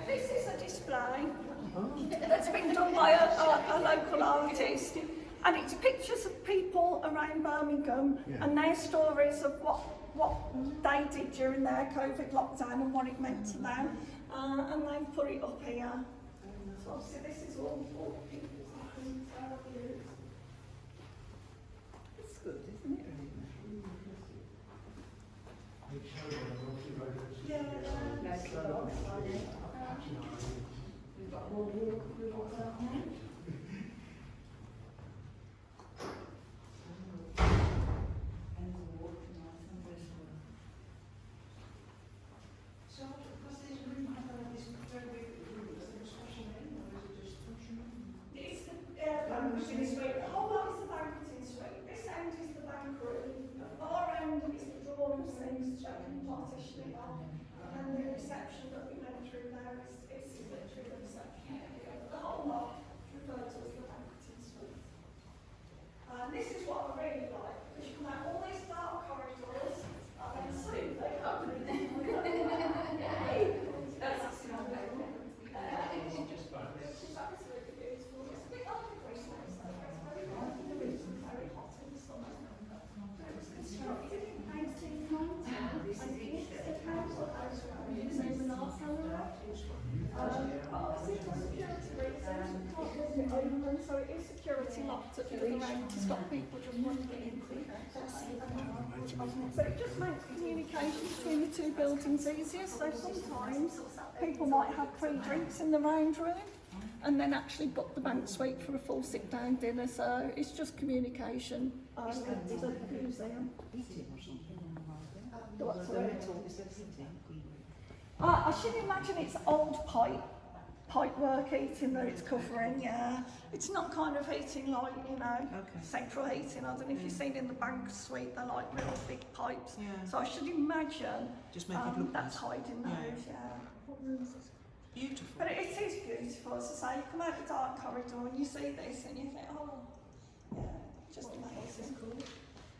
This is a display that's been done by a local artist, and it's pictures of people around Birmingham and their stories of what they did during their COVID lockdown and what it meant to them, and they've put it up here. So obviously this is all people's views. It's good, isn't it? Yeah. We've got more walk down here. So, because this room had this very big room, is there a special name or is it just functional? It's the banqueting suite. The whole lot is the banqueting suite. This end is the bank room. The far end is the drawing things, checking partition it off. And the reception that we went through there is literally the reception. The whole lot referred to as the banqueting suite. And this is what I really like, because you come out all these dark corridors, and then soon they open it. It's just fun. It's absolutely beautiful. It's a bit like a Christmas hasn't it? But it just makes communication between the two buildings easier. So sometimes people might have pre-drinks in the round room and then actually book the bank suite for a full sit-down dinner. So it's just communication to the museum. I should imagine it's old pipe work heating that it's covering, yeah. It's not kind of heating like, you know, central heating. I don't know if you've seen in the bank suite, they're like little big pipes. Yeah. So I should imagine Just make it look that's nice. hiding those, yeah. What room is this? Beautiful. But it is beautiful, as I say, you come out the dark corridor and you see this and you think, oh, yeah, just amazing.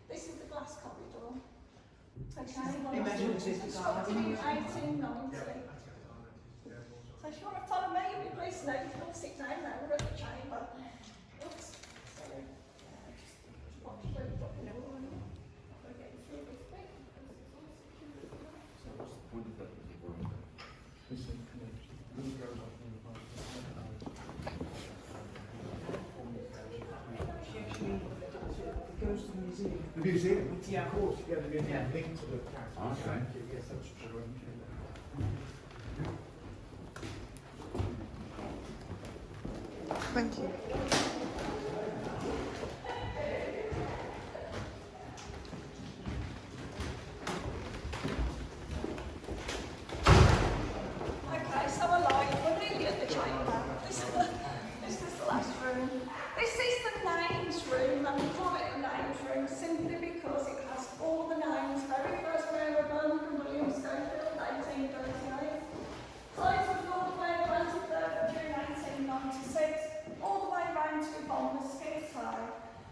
This is the glass corridor. Okay, Imaginative constructed in 1890. So if you want to follow me, you'll be pleased to know you can all sit down now, we're at the chamber. Oops, sorry. Watch through the door. We're getting through this bit. So what's the point of that little room? Goes to the museum. The museum? Yeah. Of course, yeah, the museum linked to the castle. Okay. Yes, that's true. Thank you. Okay, so we're nearly at the chamber. This is the last room. This is the names room, and we call it the names room simply because it has all the names. Very first mayor of Birmingham, William Schofield, 1838. Size of Lord Mayor, 23rd of June 1896, all the way round to Yvonne Mosquito.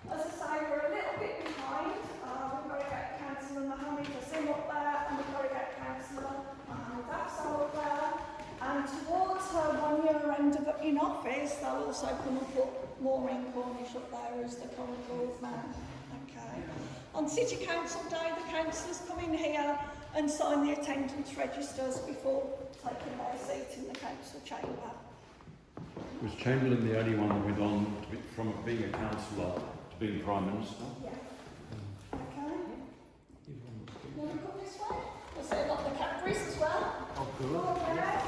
As I say, we're a little bit behind. We've got to get Councillor Mohammed Hassim up there, and we've got to get Councillor Mohammed Afsal up there. And towards her 1 year end in office, they'll also come and put Maureen Cornish up there as the current Lord Mayor. Okay. On City Council Day, the councillors come in here and sign the attendance registers before taking their seat in the council chamber. Was Chamberlain the only one that went on to be, from being a councillor to being Prime Minister? Yeah. Okay. You want to come this way? We'll say about the categories as well. Oh, good. Oh, yeah.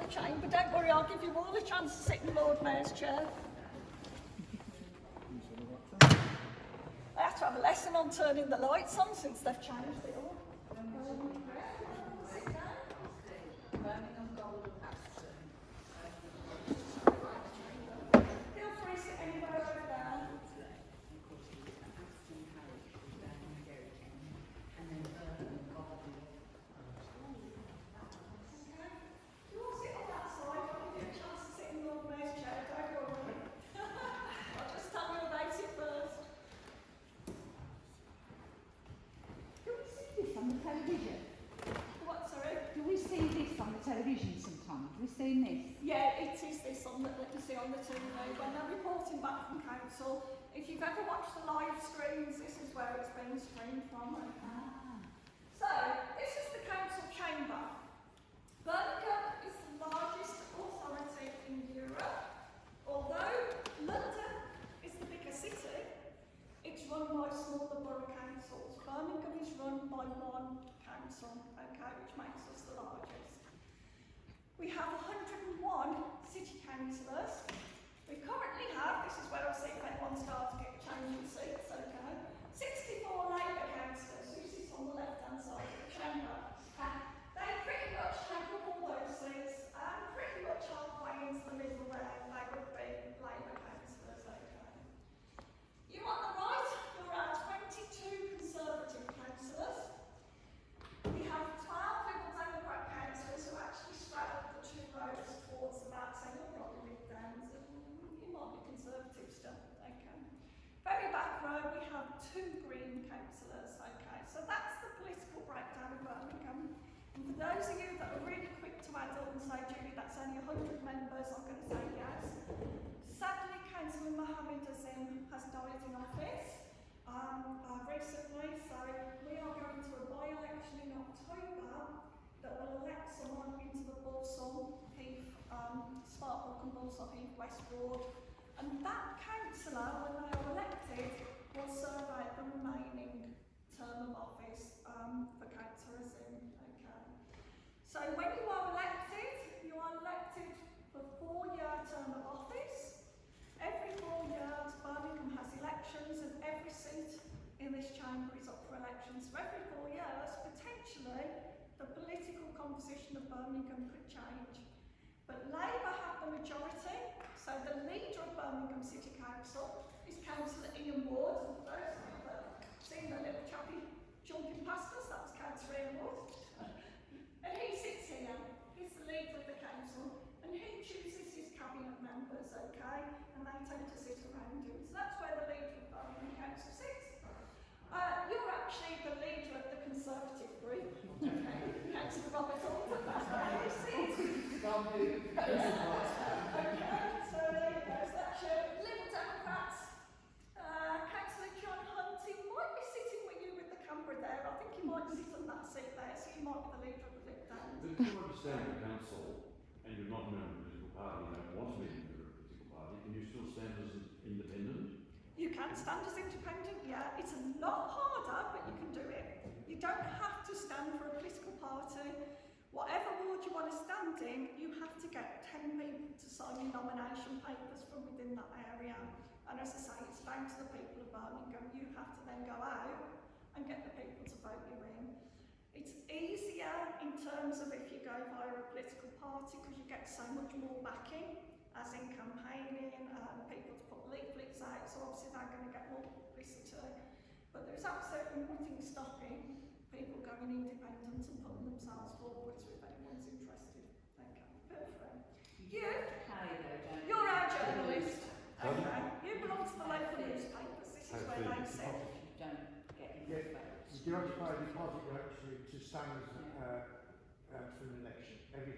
Chamber. Don't worry, I'll give you all a chance to sit in Lord Mayor's chair. I have to have a lesson on turning the lights on since they've changed it all. Sit down. Feel free to sit anywhere over there. Television sometimes. We've seen this. Yeah, it is this on that you see on the TV when they're reporting back from council. If you've ever watched the live streams, this is where it's being streamed from. So, this is the council chamber. Birmingham is the largest authority in Europe. Although London is the bigger city, it's run by smaller borough councils. Birmingham is run by one council, okay, which makes us the largest. We have 101 city councillors. We currently have, this is where I'll see if anyone starts to get changing seats, okay, 64 Labour councillors who sit on the left-hand side of the chamber. They pretty much take up all those seats and pretty much halfway into the middle where they would be Labour councillors, okay. You on the right, there are 22 Conservative councillors. We have 12 Liberal Democrat councillors who actually straddle the two roads towards the back, so you're probably Lib Dems and you might be Conservative still, okay. Very back row, we have 2 Green councillors, okay. So that's the political breakdown of Birmingham. And for those of you that are really quick to add up and say, Julie, that's only 100 members, I'm going to say yes. Sadly, Councillor Mohammed Hassim has died in office recently, so we are going to a by-election So every 4 years, potentially, the political composition of Birmingham could change. But Labour have the majority, so the leader of Birmingham City Council is Councillor Ian Ward. And those of you that have seen the little chappy jumping past us, that's Councillor Ian Ward. And he sits here, he's the leader of the council, and he chooses his cabinet members, okay? And they tend to sit around him. So that's where the leader of Birmingham Council sits. You're actually the leader of the Conservative group, okay? Councillor Robert Alden, that's where he sits. Okay, so there you go. So that's your Liberal Democrats. Councillor John Hunt, he might be sitting with you with the camera there. I think he might sit on that seat there, so you might be the leader of the Liberal Dems. But if you understand the council and you're not a member of a political party, you don't want to be a member of a political party, can you still stand as an independent? You can stand as independent, yeah. It's a lot harder, but you can do it. You don't have to stand for a political party. Whatever ward you want to stand in, you have to get 10 people to sign your nomination papers from within that area. And as I say, it's down to the people of Birmingham. You have to then go out and get the people to vote you in. It's easier in terms of if you go via a political party because you get so much more backing, as in campaigning, people to put leaflets out, so obviously they're going to get more publicity. But there's absolutely nothing stopping people going independent and putting themselves forward if anyone's interested. Okay, perfect. You're our journalist. Okay, you belong to the local newspapers, this is where they sit. You don't get Yeah, you do have to pay a deposit actually to stand for an election. Every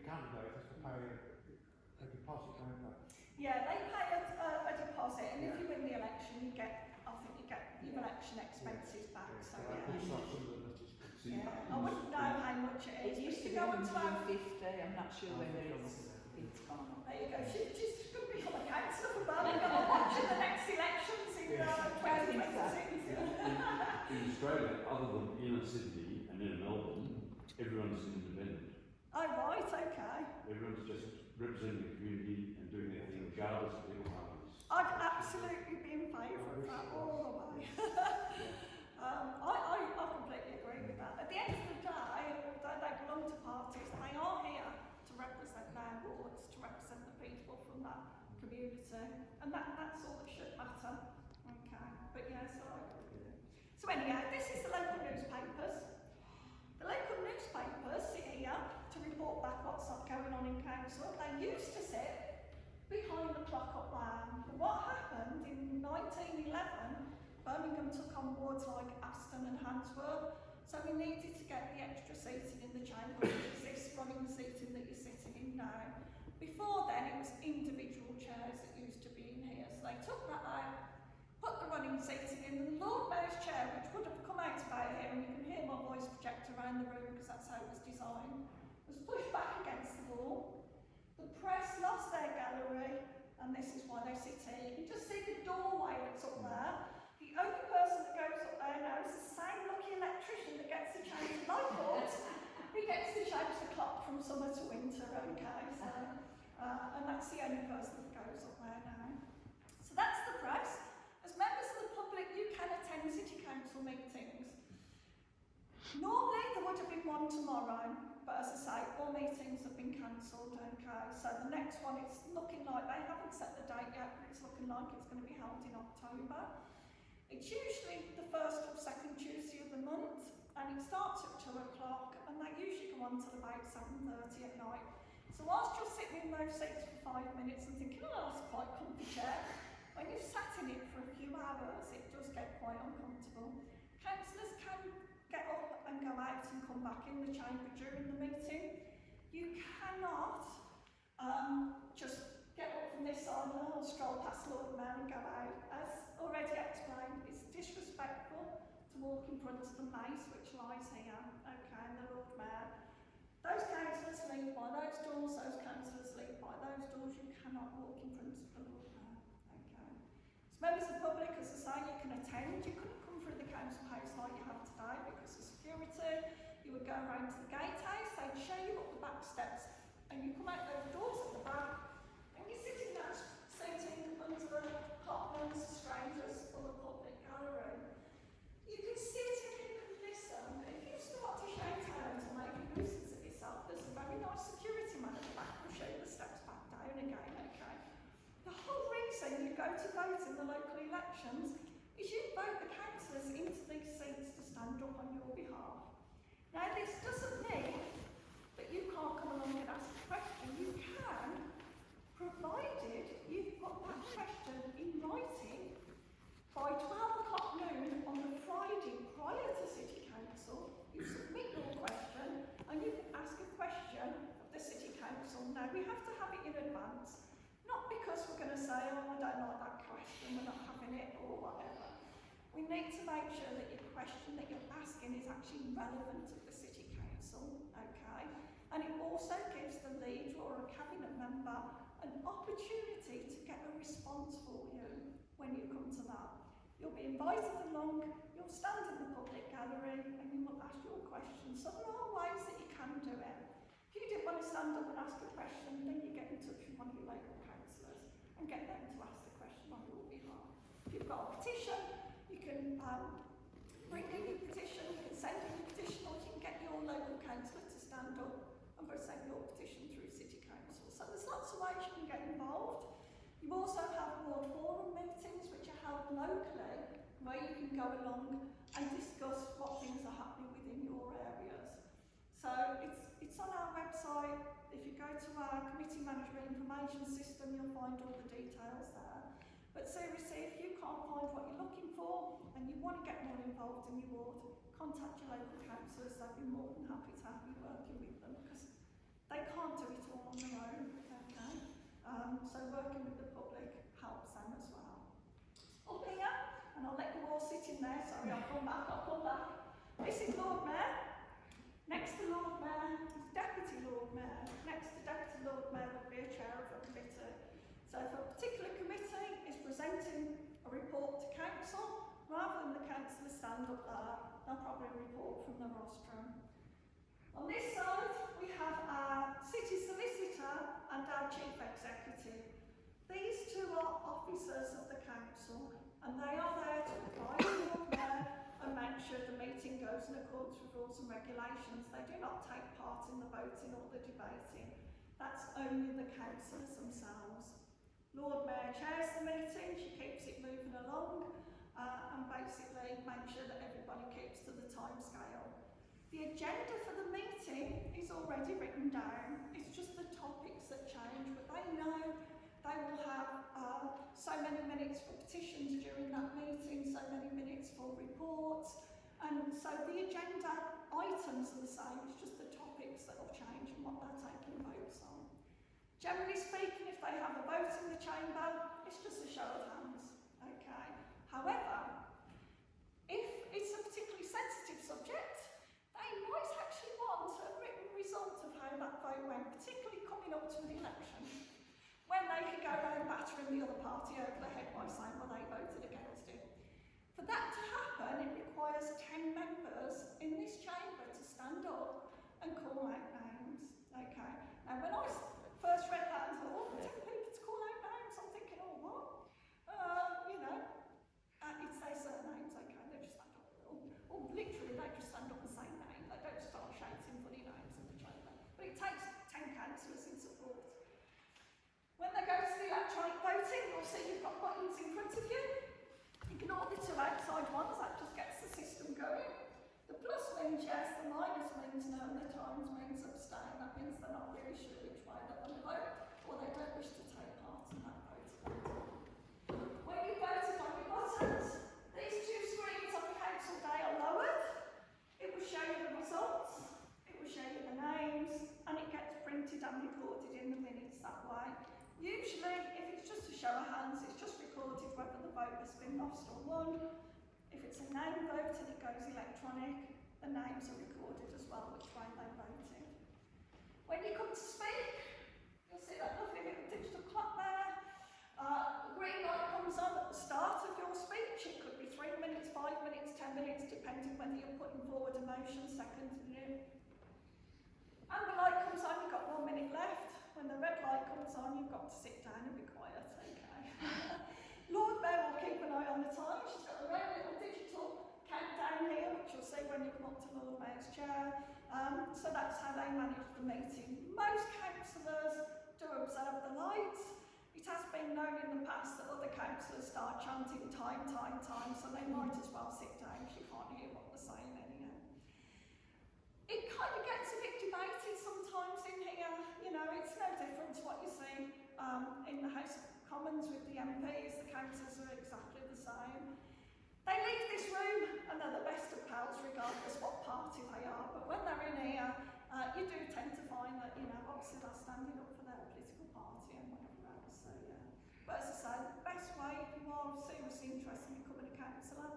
candidate has to pay a deposit, don't they? Yeah, they pay a deposit, and if you win the election, you get, I think you get your election expenses back. So yeah. It's not some of the letters. Yeah, I wouldn't know how much it is. It used to go go on to on our 50, I'm not sure whether it's gone. There you go. She's going to become a councillor for Birmingham. I'm watching the next elections in 2026. In Australia, other than inner Sydney and inner Melbourne, everyone's independent. Oh, right, okay. Everyone's just representing the community and doing their thing regardless of political parties. I'd absolutely be in favour of that all the way. I completely agree with that. At the end of the day, although they belong to parties, they are here to represent their wards, to represent the people from that community, and that's all that should matter. Okay, but yeah, so I agree with it. So anyhow, this is the local newspapers. The local newspapers sit here to report back what's going on in council. They used to sit behind the clock-up lamp. But what happened in 1911, Birmingham took on wards like Aston and Handsworth, so we needed to get the extra seating in the chamber, which is this running seating that you're sitting in now. Before then, it was individual chairs that used to be in here, so they took that out, put the running seating in, and the Lord Mayor's chair, which would have come out about here, and you can hear my voice project around the room because that's how it was designed, was pushed back against the wall. The press lost their gallery, and this is why they sit here. You can just see the doorway that's up there. The only person that goes up there now is the same lucky electrician that gets to change the light bulbs. He gets to change the clock from summer to winter, okay? So, and that's the only person that goes up there now. So that's the press. As members of the public, you can attend City Council meetings. Normally there would have been one tomorrow, but as I say, all meetings have been cancelled, okay? So the next one, it's looking like, they haven't set the date yet, but it's looking like it's going to be held in October. It's usually the first or second Tuesday of the month, and it starts at 2 o'clock, and they usually go on till about 7:30 at night. So whilst you're sitting in those seats for 5 minutes and thinking, oh, that's quite a comfy chair, when you've sat in it for a few hours, it does get quite uncomfortable. Councillors can get up and go out and come back in the chamber during the meeting. You cannot just get up from this side and stroll past Lord Mayor and go out. As already explained, it's disrespectful to walk in front of the mace which lies here, okay, and the Lord Mayor. Those councillors leave by those doors, those councillors leave by those doors. You cannot walk in front of the Lord Mayor, okay. As members of the public, as I say, you can attend. You couldn't come through the council house like you have today because of security. You would go around to the gatehouse, they'd show you up the back steps, and you come out those doors at the back, and you're sitting there, sitting under the hotmans, strangers, or the public gallery. You can sit and you can this doesn't mean that you can't come along and ask a question. You can, provided you've got that question in writing by 12 o'clock noon on the Friday prior to City Council. You submit your question and you can ask a question of the City Council. Now, we have to have it in advance, not because we're going to say, oh, I don't like that question, we're not having it, or whatever. We need to make sure that your question that you're asking is actually relevant to the City Council, okay? And it also gives the leader or a cabinet member an opportunity to get a response for you when you come to that. You'll be invited along, you'll stand in the public gallery and you will ask your question. So there are ways that you can do it. If you didn't want to stand up and ask a question, then you get in touch with one of your local councillors and get them to ask the question on your behalf. If you've got a petition, you can bring in your petition, you can send in your petition, or you can get your local councillor to stand up and present your petition through City Council. So there's lots of ways you can get involved. You also have ward forum meetings which are held locally where you can go along and discuss what things are happening within your areas. So it's on our website. If you go to our committee management information system, you'll find all the details there. But seriously, if you can't find what you're looking for and you want to get more involved in your ward, contact your local councillors. They'll be more than happy to have you working with them because they can't do it all on their own. Okay? So working with the public helps them as well. Up here, and I'll let you all sit in there. Sorry, I'll come back. This is Lord Mayor. Next to Lord Mayor is Deputy Lord Mayor. Next to Deputy Lord Mayor would be a chair of a committee. So if a particular committee is presenting a report to council, rather than the councillor stand up there, they'll probably report from the rostrum. On this side, we have our city solicitor and our chief executive. These two are officers of the council, and they are there to advise the Lord Mayor and make sure the meeting goes in accordance with rules and regulations. They do not take part in the voting or the debating. That's only the councillors themselves. Lord Mayor chairs the meeting, she keeps it moving along and basically makes sure that everybody keeps to the time scale. The agenda for the meeting is already written down. It's just the topics that change, but they know they will have so many minutes for petitions during that meeting, so many minutes for reports, and so the agenda items are the same, it's just the topics that will change and what they're taking votes on. Generally speaking, if they have a vote in the chamber, it's just a show of hands, okay? However, if it's a particularly sensitive subject, they might actually want a written result of how that vote went, particularly coming up to an election, when they could go around battering the other party over the head by saying, well, they voted against it. For that to happen, it requires 10 members in this chamber to stand up and call out names, okay? Now, when I first read that and thought, oh, 10 people to call out names, I'm thinking, oh, what? It's their surnames, okay, they just stand up. Or literally, they just stand up and say name. They don't start shouting funny names in the chamber. But it takes 10 councillors in support. When they go to the electronic voting, you'll see you've got buttons in front of you. Ignore the two outside ones, that just gets the system going. The plus means yes, the minus means no, and the times means abstain. That means they're not really sure which way they want to vote, or they don't wish to take part in that vote. When you voted on your buttons, these two screens on Council Day are lowered. It will show you the results, it will show you the names, and it gets printed and recorded in the minutes that way. Usually, if it's just a show of hands, it's just recorded whether the vote has been lost or won. If it's a name vote and it goes electronic, the names are recorded as well, which way they voted. When you come to speak, you'll see that lovely little digital clock there. The green light comes on at the start of your speech. It could be 3 minutes, 5 minutes, 10 minutes, depending whether you're putting forward a motion, seconding it. Amber light comes on, you've got 1 minute left. When the red light comes on, you've got to sit down and be quiet, okay? Lord Mayor will keep an eye on the time. She's got a red little digital countdown here, which you'll see when you come up to Lord Mayor's chair. So that's how they manage the meeting. Most councillors do observe the lights. It has been known in the past that other councillors start chanting time, so they might as well sit down if you can't hear what they're saying anyhow. It leave this room and they're the best of pals regardless what party they are, but when they're in here, you do tend to find that, you know, obviously they're standing up for their political party and whatever else, so yeah. But as I say, the best way if you are seriously interested in becoming a councillor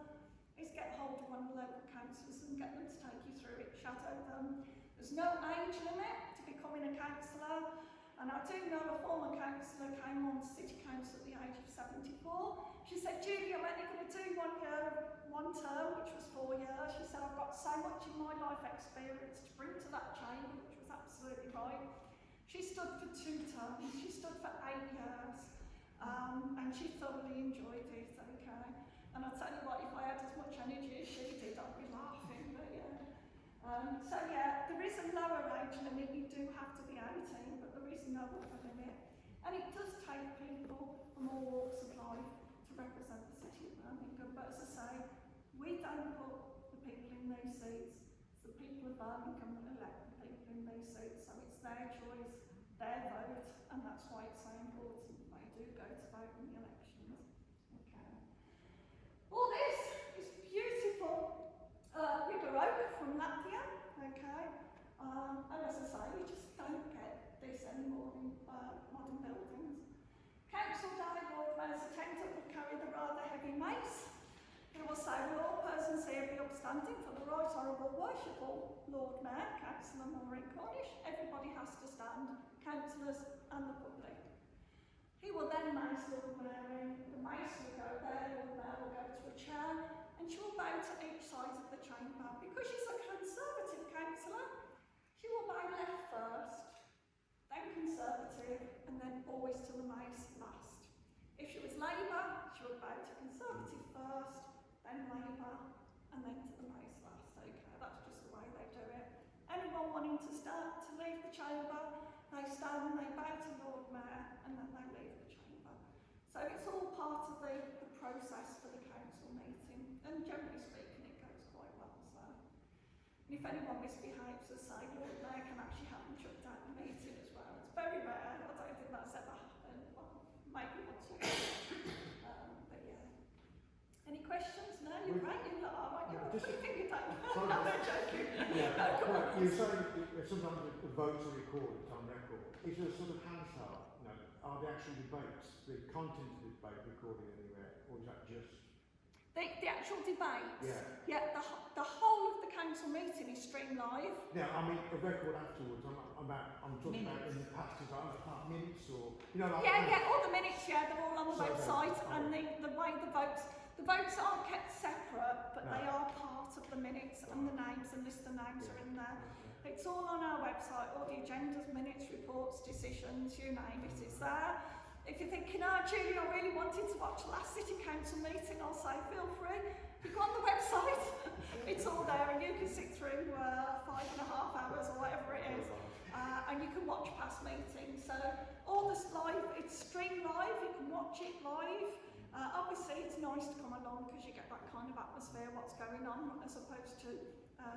is get hold of one of the local councillors and get them to take you through it, shadow them. There's no age limit to becoming a councillor, and I do know a former councillor came on city council at the age of 74. She said, Julie, I'm only going to do 1 year, 1 term, which was 4 years. She said, I've got so much in my life experience to bring to that chamber, which was absolutely right. She stood for 2 terms, she stood for 8 years, and she thoroughly enjoyed it, okay. And I'll tell you what, if I had as much energy as she did, I'd be laughing, but yeah. So yeah, there is a lower age limit, you do have to be 18, but there is no upper limit. And it does take people from all walks of life to represent the city of Birmingham, but as I say, we don't put the people in these seats, it's the people of Birmingham that elect the people in these seats, so it's their choice, their vote, and that's why it's so important they do go to vote in the elections. Okay. All this is beautiful river oak from Latvia, okay, and as I say, you just don't get this anymore in modern buildings. Council Day, Lord Mayor's attendant will carry the rather heavy mace. He will say, will all persons here be upstanding for the right honourable worshipful Lord Mayor, Councillor Maureen Cornish. Everybody has to stand, councillors and the public. He will then mace Lord Mayor in. The mace will go there, Lord Mayor will go to a chair, and she will bow to each side of the chamber. Because she's a Conservative councillor, she will bow left first, then Conservative, and then always to the mace last. If she was Labour, she would bow to Conservative first, then Labour, and then to the mace last. Okay, that's just the way they do it. Anyone wanting to start to leave the chamber, they stand, they bow to Lord Mayor, and then they leave the chamber. So it's all part of the process for the council meeting, and generally speaking, it goes quite well. So, and if anyone misbehaves, as say, Lord Mayor can actually have them shut down the meeting as well. It's very rare. I don't think that's ever happened. Well, maybe once or twice. But yeah. Any questions? No, you're right. You are, aren't you? No, What do you think you don't? No, I'm joking. Yeah, well, you're saying that sometimes the votes are recorded on record. Is there a sort of Hansard? You know, are the actual debates, the content of the debate recorded anywhere, or is that just? The actual debates? Yeah. The whole of the council meeting is streamed live. Yeah, I mean, a record afterwards. I'm talking about in the past, is that minutes or, you know, like. Yeah, all the minutes, they're all on the So website, okay. and the way the votes aren't kept separate, but they are part of the minutes, and the names and list of names are in there. Okay. It's all on our website, all the agendas, minutes, reports, decisions, you name it, it's there. If you're thinking, oh, Julie, I really wanted to watch last City Council meeting, I'll say, feel free. You go on the website, it's all there, and you can sit through 5.5 hours or whatever it is, and you can watch past meetings. So all this live, it's streamed live, you can watch it live. Obviously, it's nice to come along because you get that kind of atmosphere, what's going on, as opposed to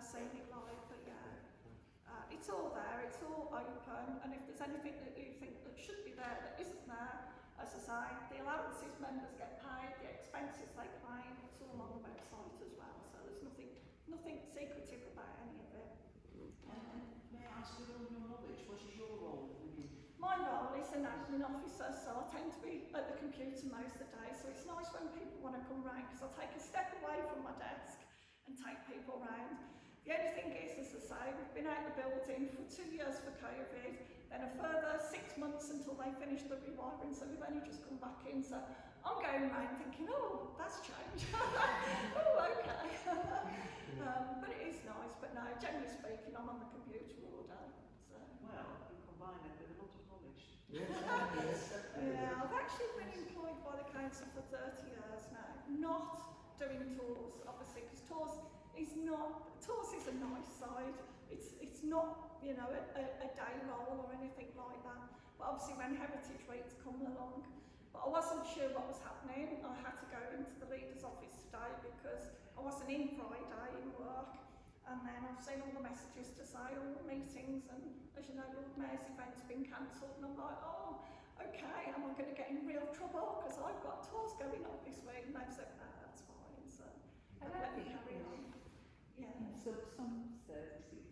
seeing it live. But yeah, it's all there, it's all open, and if there's anything that you think that should be there that isn't there, as I say, the allowances members get paid, the expenses they claim, it's all on the website as well, so there's nothing secretive about any of it. May I ask you on your knowledge, what is your role within? My role is an admin officer, so I tend to be at the computer most of the day, so it's nice when people want to come round because I take a step away from my desk and take people round. The only thing is, as I say, we've been out the building for 2 years for COVID, then a further 6 months until they finish the rewiring, so we've only just come back in, so I'm going around thinking, oh, that's changed. Oh, okay. But it is nice, but no, generally speaking, I'm on the computer all day. So. Well, you combine it with a lot of knowledge. Yes. Yeah, I've actually been employed by the council for 30 years now, not doing tours, obviously, because tours is a nice side. It's not, you know, a day roll or anything like that. But obviously when Heritage Week's come along, but I wasn't sure what was happening. I had to go into the leader's office today because I wasn't in Friday in work. And then I've seen all the messages to say all the meetings, and as you know, Lord Mayor's event's been cancelled, and I'm like, oh, okay, am I going to get in real trouble because I've got tours going on this week? And they've said, no, that's fine. So I let don't me think carry on. Yeah. some services,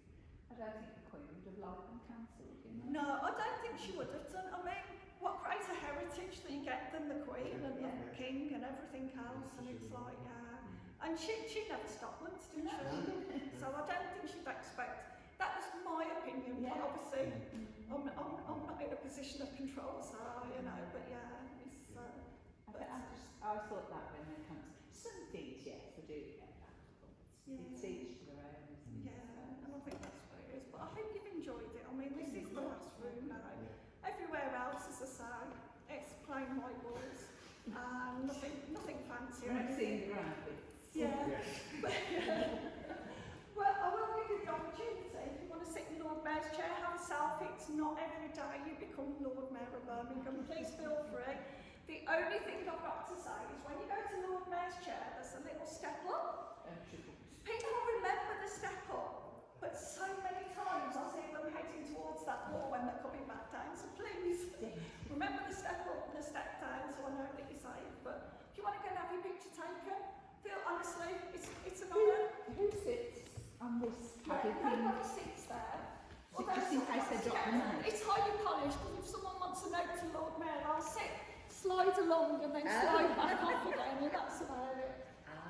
I don't think the Queen would have liked them cancelled, you know. No, I don't think she would have done. I mean, what greater heritage do you get than the Queen and the King and everything else? And it's like, and she never stopped once, did she? So I don't think she'd expect. That was my opinion, but obviously I'm not in a position of control, so you know. But it's. I thought that when they cancelled some things, yes, they do get that. It's each to their own, isn't it? Yeah, and I think that's what it is. But I hope you've enjoyed it. I mean, this is the last room now. Everywhere else, as I say, it's plain white walls, nothing fancy. I've seen the round bits. Yeah. Well, I will give you the opportunity. If you want to sit in Lord Mayor's chair, have a selfie. It's not every day you become Lord Mayor of Birmingham. Please feel free. The only thing I've got to say is when you go to Lord Mayor's chair, there's a little step up. People remember the step up, but so many times I see them heading towards that wall when they're coming back down. So please remember the step up and the step down, so I know that you're safe. But if you want to go and have your picture taken, feel honestly, it's an honour. Who sits on this? Nobody sits there. Just in case they drop the note. It's highly polished, because if someone wants a note to Lord Mayor, I'll slide along and then slide back off again, and that's about it.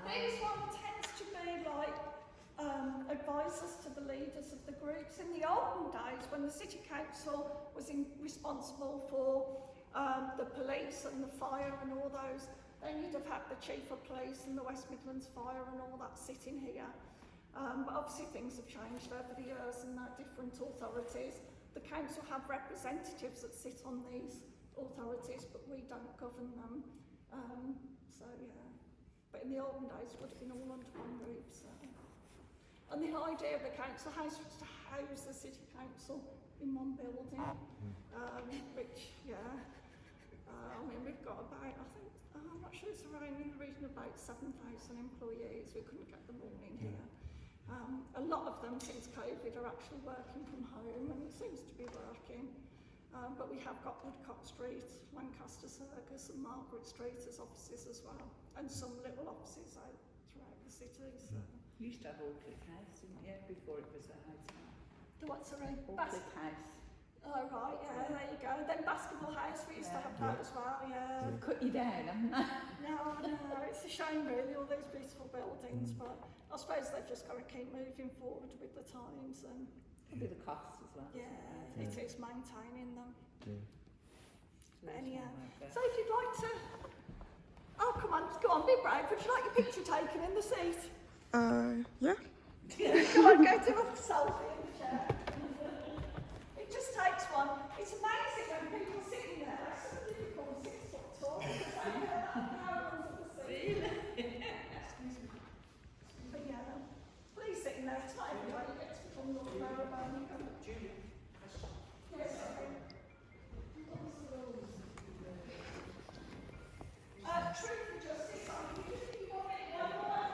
This one tends to be like advisors to the leaders of the groups. In the olden days, when the City Council was responsible for the police and the fire and all those, then you'd have had the Chief of Police and the West Midlands Fire and all that sitting here. But obviously things have changed over the years and there are different authorities. The council have representatives that sit on these authorities, but we don't govern them. So yeah. But in the olden days, it would have been all under one roof. So. And the idea of the council house was to house the City Council in one building, which, I mean, we've got about, I think, I'm not sure, it's around in the region of about 7,000 employees. We couldn't get them all in here. A lot of them since COVID are actually working from home, and it seems to be working. But we have got Woodcock Street, Lancaster Circus and Margaret Street as offices as well, and some little offices out throughout the city. So. You used to have Orchid House, didn't you, before it was a hotel? The what's a ring? Orchid House. Oh right, yeah, there you go. Then Basketball House, we used to have that as well, yeah. They've cut you down, haven't they? No, it's a shame really, all those beautiful buildings, but I suppose they've just got to keep moving forward with the times and... Probably the cost as well. Yeah, it is maintaining them. But anyhow, Yeah. so if you'd like to... Oh, come on, go on, be brave. Would you like your picture taken in the seat? Yeah. Come on, go to a selfie in the chair. It just takes one. It's amazing when people sitting there, like somebody who becomes 6 foot tall, because they get that power under the seat. But yeah, please sit in there. It's not every day you get to become Lord Mayor of Birmingham. Yes. Truth and justice, you want it one more?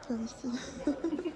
Let me see.